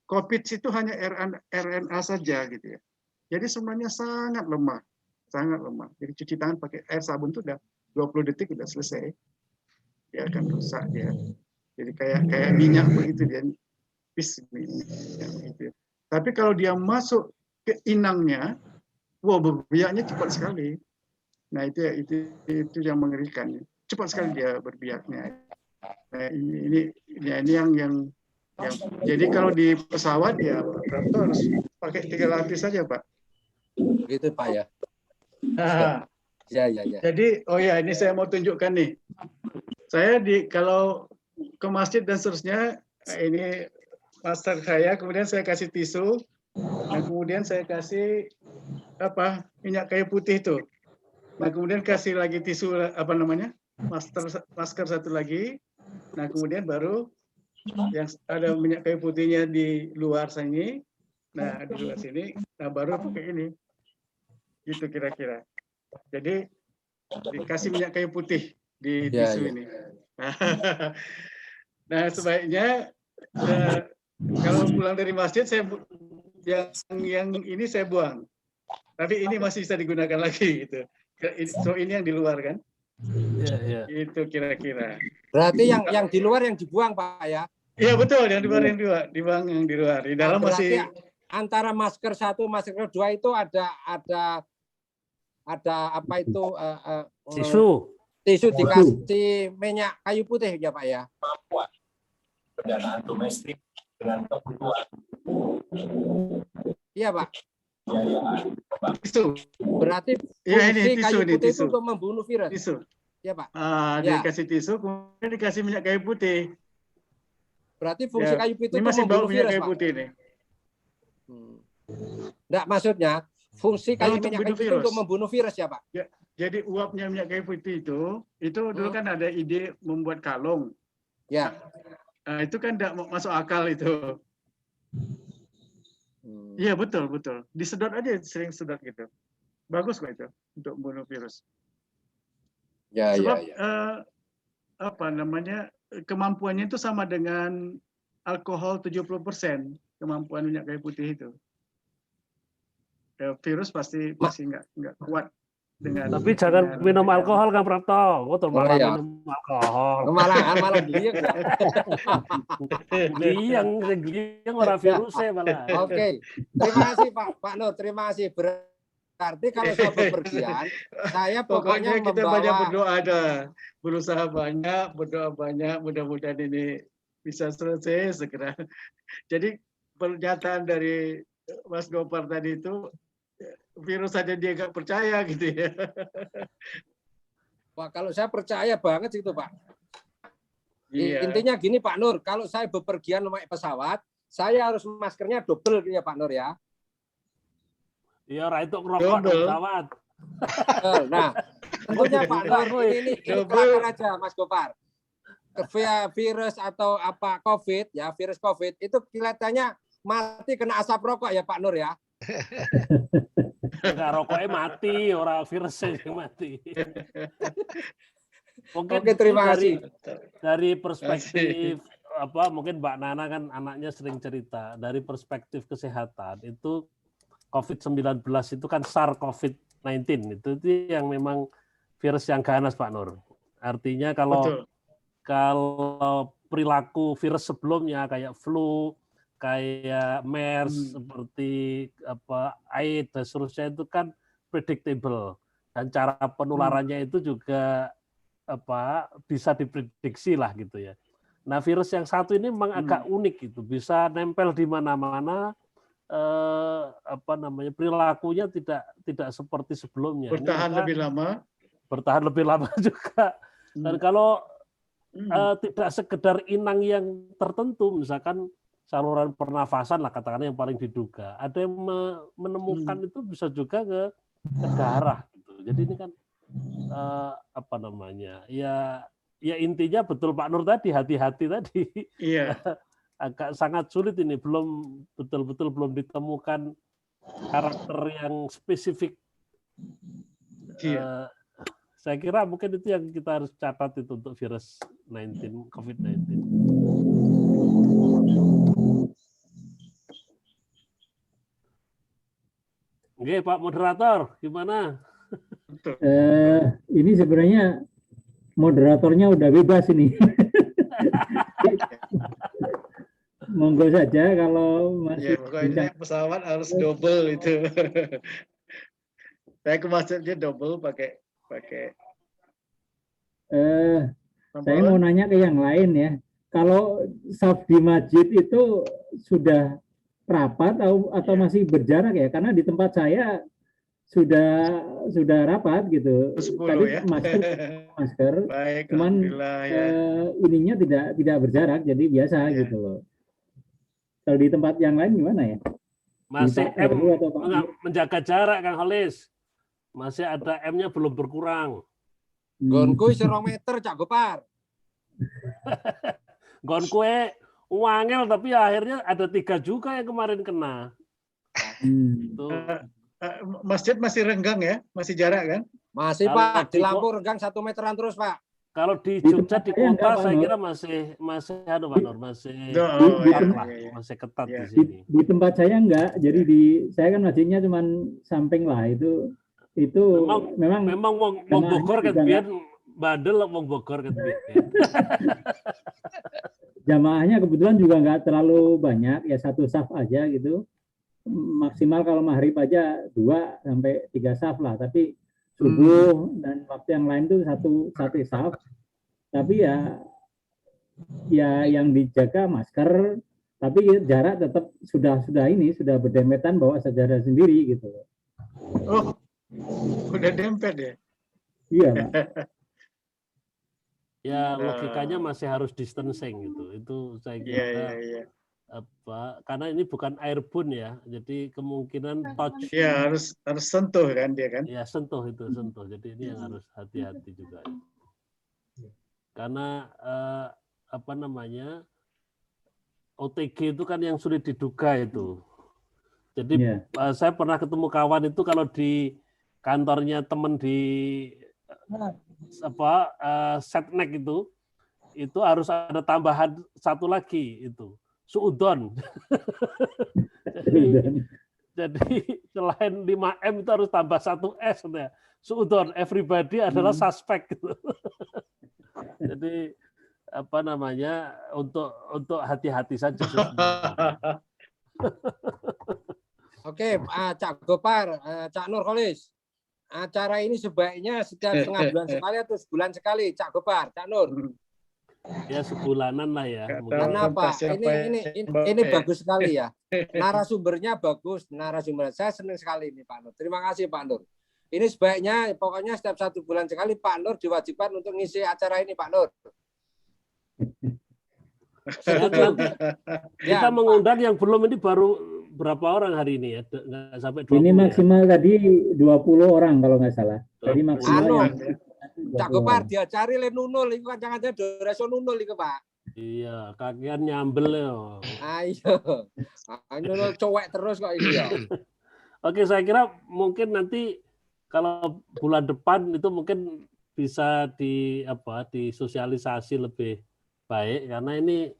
COVID itu hanya RNA saja gitu ya. Jadi semuanya sangat lemah. Jadi cuci tangan pakai air sabun itu udah 20 detik udah selesai. Dia akan rusak dia. Jadi kayak minyak begitu dia. Gitu. Tapi kalau dia masuk ke inangnya, berbiaknya cepat sekali. Nah itu yang mengerikan. Cepat sekali dia berbiaknya. Nah, ini yang jadi kalau di pesawat ya Pak harus pakai 3 lapis saja Pak. Begitu Pak ya. Ya. Jadi ini saya mau tunjukkan nih. Saya kalau ke masjid dan seterusnya, ini master saya, kemudian saya kasih tisu, dan kemudian saya kasih minyak kayu putih itu. Nah, kemudian kasih lagi tisu masker satu lagi. Nah, kemudian baru yang ada minyak kayu putihnya di luar sini. Nah, di luar sini, nah baru pakai ini. Gitu kira-kira. Jadi dikasih minyak kayu putih di tisu ini. Nah, sebaiknya kalau pulang dari masjid yang ini saya buang. Tapi ini masih bisa digunakan lagi gitu. So ini yang di luar kan? Iya. Itu kira-kira. Berarti yang di luar yang dibuang, Pak ya? Iya betul, yang di luar dibuang yang di luar. Di dalam berarti masih antara masker 1, masker 2 itu ada apa itu tisu dikasih minyak kayu putih ya Pak ya? Pendanaan domestik dengan kebutuhan. Iya Pak. Tisu. Berarti fungsi kayu putih itu untuk membunuh virus. Tisu. Iya Pak. Dikasih tisu, kemudian dikasih minyak kayu putih. Berarti fungsi kayu putih ini itu masih bau membunuh minyak virus kayu Pak. putih nih. Enggak, maksudnya fungsi kayu minyak kayu putih itu untuk membunuh virus ya Pak? Ya, jadi uapnya minyak kayu putih itu dulu kan ada ide membuat kalung. Ya. Nah, itu kan tidak masuk akal itu. Iya betul. Disedot aja, sering sedot gitu. Bagus kok itu untuk membunuh virus. Ya, sebab kemampuannya itu sama dengan alkohol 70% kemampuan minyak kayu putih itu. Virus pasti nggak kuat dengan. Tapi jangan minum alkohol kan Prapto. Minum alkohol. Malah giliang. Giliang orang virusnya malah. Oke. Terima kasih Pak Nur, terima kasih. Berarti kalau saya bepergian, saya pokoknya kita membawa... banyak berdoa berusaha banyak, berdoa banyak, mudah-mudahan ini bisa selesai segera. Jadi pernyataan dari Mas Gopar tadi itu virus saja dia nggak percaya gitu ya. Pak, kalau saya percaya banget itu Pak. Iya. Intinya gini Pak Nur, kalau saya bepergian naik pesawat, saya harus maskernya double ya Pak Nur ya. Iya, itu ngerokok di pesawat. Nah, tentunya Pak Nur ini kelakar aja Mas Gopar. Virus atau apa COVID ya, virus COVID itu kelihatannya mati kena asap rokok ya Pak Nur ya. Enggak, rokoknya mati, orang virusnya yang mati. Mungkin terima kasih. Dari perspektif mungkin Mbak Nana kan anaknya sering cerita dari perspektif kesehatan itu COVID-19 itu kan SARS-CoV-19 itu yang memang virus yang ganas Pak Nur. Artinya kalau perilaku virus sebelumnya kayak flu, kayak MERS, seperti AIDS dan seterusnya itu kan predictable dan cara penularannya itu juga bisa diprediksi lah gitu ya. Nah virus yang satu ini memang agak unik gitu, bisa nempel di mana-mana. Perilakunya tidak seperti sebelumnya. Bertahan lebih lama juga. Dan kalau tidak sekedar inang yang tertentu, misalkan saluran pernafasan lah katakanlah yang paling diduga, ada yang menemukan itu bisa juga ke darah gitu. Jadi ini kan ya intinya betul Pak Nur tadi, hati-hati tadi. Iya. Agak sangat sulit ini, belum betul-betul belum ditemukan karakter yang spesifik. Saya kira mungkin itu yang kita harus catat itu untuk virus COVID-19. Oke, Pak Moderator, gimana? Ini sebenarnya moderatornya udah bebas ini. Monggo saja kalau masih. Ya, pokoknya pesawat harus double itu. Saya ke masjidnya double pakai. Saya mau nanya ke yang lain ya. Kalau saf di masjid itu sudah rapat atau masih berjarak ya? Karena di tempat saya sudah rapat gitu. 10 tadi ya. masker. Baik, cuman ininya tidak berjarak, jadi biasa gitu loh. Kalau di tempat yang lain gimana ya? Masih Pak M Heru atau Pak Nur? menjaga jarak Kang Holis. Masih ada M-nya belum berkurang. Gonku isi 2 meter Cak Gopar. Gon kue wangel tapi akhirnya ada 3 juga yang kemarin kena. Tuh. Masjid masih renggang ya, masih jarak kan? Masih Kalau Pak, di di lampu renggang 1 meteran terus Pak. Kalau di Di Jogja tempat di saya enggak, kota Pak saya Nur. kira masih anu Pak Nur, masih Oh, ketat iya, lah, iya, iya. masih ketat Iya. di sini. Di tempat saya enggak, jadi saya kan masjidnya cuman samping lah, itu Memang wong jamaahnya Bogor kan juga biar bandel wong Bogor kan biar. jamaahnya kebetulan juga nggak terlalu banyak, ya 1 saf aja gitu. Maksimal kalau maghrib aja 2 sampai 3 saf lah, tapi subuh dan waktu yang lain tuh satu saf. Tapi ya yang dijaga masker, tapi jarak tetap sudah berdempetan bawa sajadah sendiri gitu. Oh, udah dempet ya? Iya, Pak. Ya logikanya masih harus distancing gitu. Itu saya kira Iya. karena ini bukan airborne ya. Jadi kemungkinan touch. Iya, harus sentuh kan dia kan? Ya sentuh. Jadi ini yang harus hati-hati juga. Karena OTG itu kan yang sulit diduga itu. Jadi saya pernah ketemu kawan itu kalau di kantornya teman di setnek itu harus ada tambahan 1 lagi itu suudon. jadi selain 5M itu harus tambah 1 S ya. Suudon, everybody adalah suspek gitu. Jadi untuk hati-hati saja. Oke, Cak Gopar, Cak Nur Kholis. Acara ini sebaiknya setiap setengah bulan sekali atau sebulan sekali, Cak Gopar, Cak Nur. Ya sebulanan lah ya. Karena apa? Ini bagus sekali ya. Narasumbernya bagus, saya senang sekali ini Pak Nur. Terima kasih Pak Nur. Ini sebaiknya pokoknya setiap 1 bulan sekali Pak Nur diwajibkan untuk ngisi acara ini Pak Nur. Kita mengundang yang belum ini baru berapa orang hari ini ya? Nggak sampai 20 ini maksimal ya? Tadi 20 orang kalau nggak salah. Jadi maksimal Cak Gopar diacari le nunul itu kan jangan-jangan doreso nunul itu Pak. Iya, kakian nyambel ya. Ayo. Nunul cowek terus kok ini ya. Oke, saya kira mungkin nanti kalau bulan depan itu mungkin bisa disosialisasi lebih baik karena ini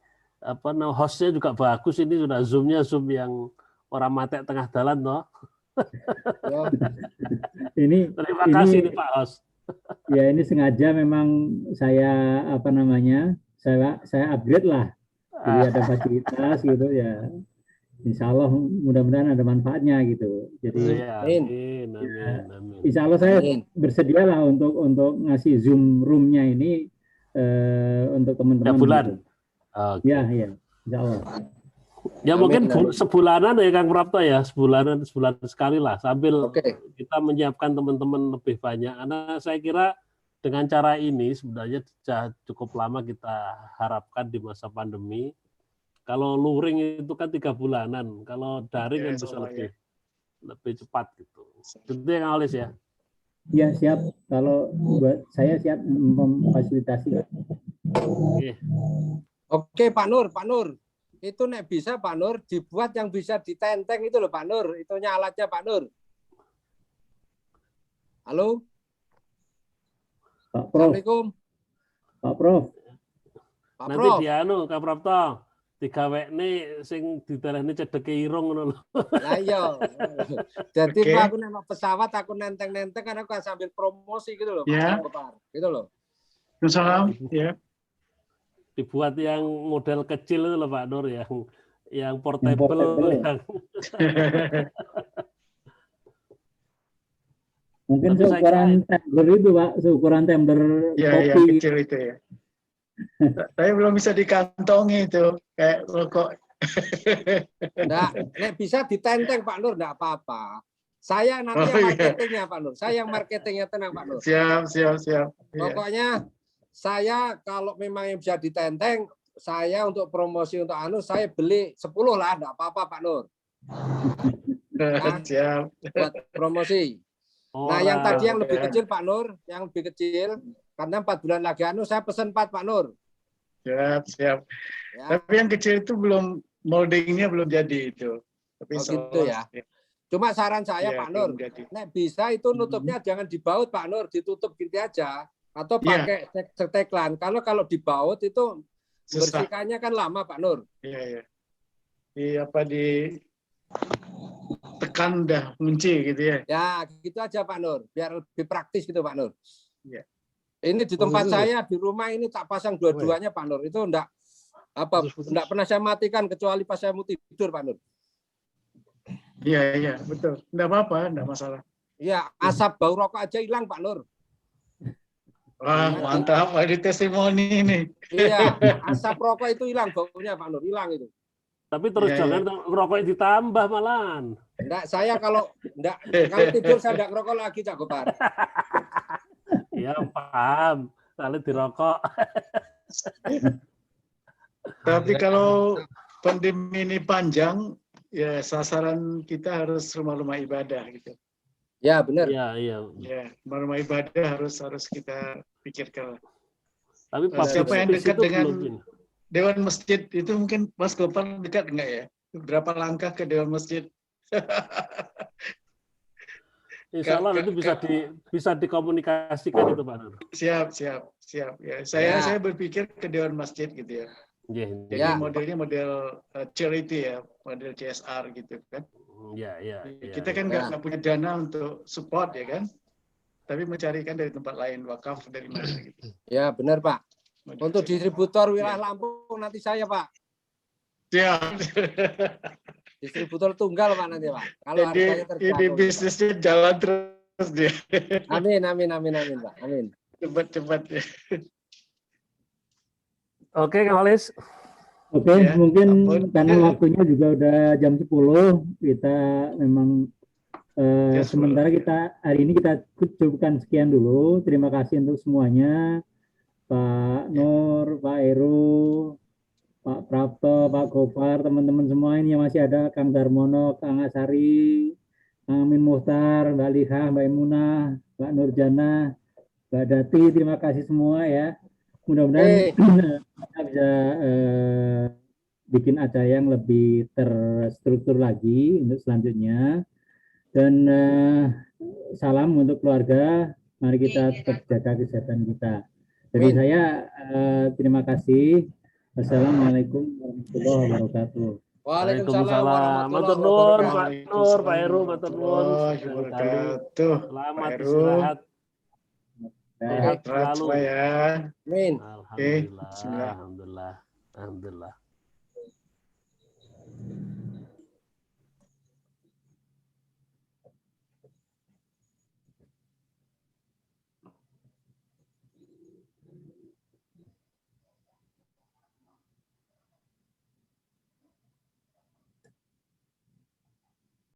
hostnya juga bagus, ini sudah zoom yang orang mati tengah jalan toh. Terima kasih nih Pak Host. Ya ini sengaja memang saya saya upgrade lah, jadi ada fasilitas gitu ya. Insya Allah mudah-mudahan ada manfaatnya gitu. Jadi amin. Insya Allah saya bersedia lah untuk ngasih Zoom room-nya ini untuk teman-teman. Bulan. Gitu. Okay. Ya, Insya Allah. Ya mungkin sebulanan ya Kang Prapto ya, sebulan sekali lah sambil kita menyiapkan teman-teman lebih banyak. Karena saya kira dengan cara ini sebenarnya cukup lama kita harapkan di masa pandemi. Kalau luring itu kan 3 bulanan, kalau daring kan bisa lebih cepat gitu. Itu yang Alis ya. Ya siap. Kalau buat saya siap memfasilitasi. Oke Pak Nur. Itu nek bisa Pak Nur dibuat yang bisa ditenteng itu loh Pak Nur. Itu alatnya Pak Nur. Halo. Pak Prof. Assalamualaikum. Pak Prof. Nanti Kak Prapto. Digawekne sing ditelehne cedeke irung ngono lho. Lah iya. Jadi Pak aku nek pesawat aku nenteng-nenteng kan aku sambil promosi gitu loh Pak Gopar. Gitu loh. Salam ya. Dibuat yang model kecil itu loh Pak Nur yang portable. Mungkin seukuran tumbler itu Pak, seukuran tumbler kopi. Iya, kecil itu ya. Saya belum bisa dikantongi itu kayak rokok. Nek bisa ditenteng Pak Nur enggak apa-apa. Saya nanti yang marketingnya Pak Nur. Saya yang marketingnya tenang Pak Nur. Siap. Pokoknya saya kalau memang yang bisa ditenteng, saya untuk promosi untuk saya beli 10 lah, enggak apa-apa Pak Nur. Siap. buat promosi. Nah, yang tadi yang lebih kecil Pak Nur, yang lebih kecil, karena 4 bulan lagi saya pesen 4 Pak Nur. Siap, siap. Ya. Tapi yang kecil itu belum, moldingnya belum jadi itu. Tapi gitu ya. Cuma saran saya Pak Nur, nek bisa itu nutupnya jangan dibaut Pak Nur, ditutup gitu aja. Atau pakai steklan. Kalau dibaut itu bersihkannya kan lama Pak Nur. Iya, iya. Tekan dah kunci gitu ya. Ya, gitu aja Pak Nur, biar lebih praktis gitu Pak Nur. Ya. Ini di tempat saya di rumah ini tak pasang dua-duanya Pak Nur. Itu enggak pernah saya matikan kecuali pas saya mau tidur Pak Nur. Iya, iya, betul. Enggak apa-apa, enggak masalah. Iya, asap bau rokok aja hilang Pak Nur. Wah, mantap Pak, di testimoni ini. Iya, asap rokok itu hilang baunya Pak Nur, hilang itu. Tapi terus jangan rokoknya ditambah malahan. Enggak, saya kalau tidur saya enggak ngerokok lagi Cak Gopar. Iya, paham. Kalau dirokok. Tapi kalau pandemi ini panjang, ya sasaran kita harus rumah-rumah ibadah gitu. Ya, benar. Iya. Ya, rumah-rumah ibadah harus kita pikirkan. Tapi siapa yang dekat dengan Dewan Masjid itu mungkin Mas Gopar dekat enggak ya? Berapa langkah ke Dewan Masjid? Insya Allah itu bisa dikomunikasikan itu Pak Nur. Siap. Ya, saya berpikir ke Dewan Masjid gitu ya. Jadi modelnya model charity ya, model CSR gitu kan. Iya. Kita kan nggak punya dana untuk support ya kan, tapi mencarikan dari tempat lain, wakaf dari mana gitu. Ya benar Pak. Untuk distributor wilayah Lampung nanti saya Pak. Siap. Distributor tunggal Pak nanti Pak. Kalau ini bisnisnya jalan terus dia. Amin Pak. Amin. Cepat. Oke, Kang Walis. Oke, mungkin karena waktunya juga udah jam 10, kita memang sementara hari ini kita cukupkan sekian dulu. Terima kasih untuk semuanya. Pak Nur, Pak Heru, Pak Prapto, Pak Gopar, teman-teman semua ini yang masih ada, Kang Darmono, Kang Asari, Kang Amin Muhtar, Mbak Liha, Mbak Imunah, Mbak Nurjana, Mbak Dati, terima kasih semua ya. Mudah-mudahan kita bisa bikin acara yang lebih terstruktur lagi untuk selanjutnya. Dan salam untuk keluarga, mari kita tetap jaga kesehatan kita. Jadi saya terima kasih. Wassalamualaikum warahmatullahi wabarakatuh. Waalaikumsalam Matur nuwun Pak Nur, Pak Heru, matur nuwun. Selamat istirahat. Sehat selalu. Ya. Amin. Alhamdulillah.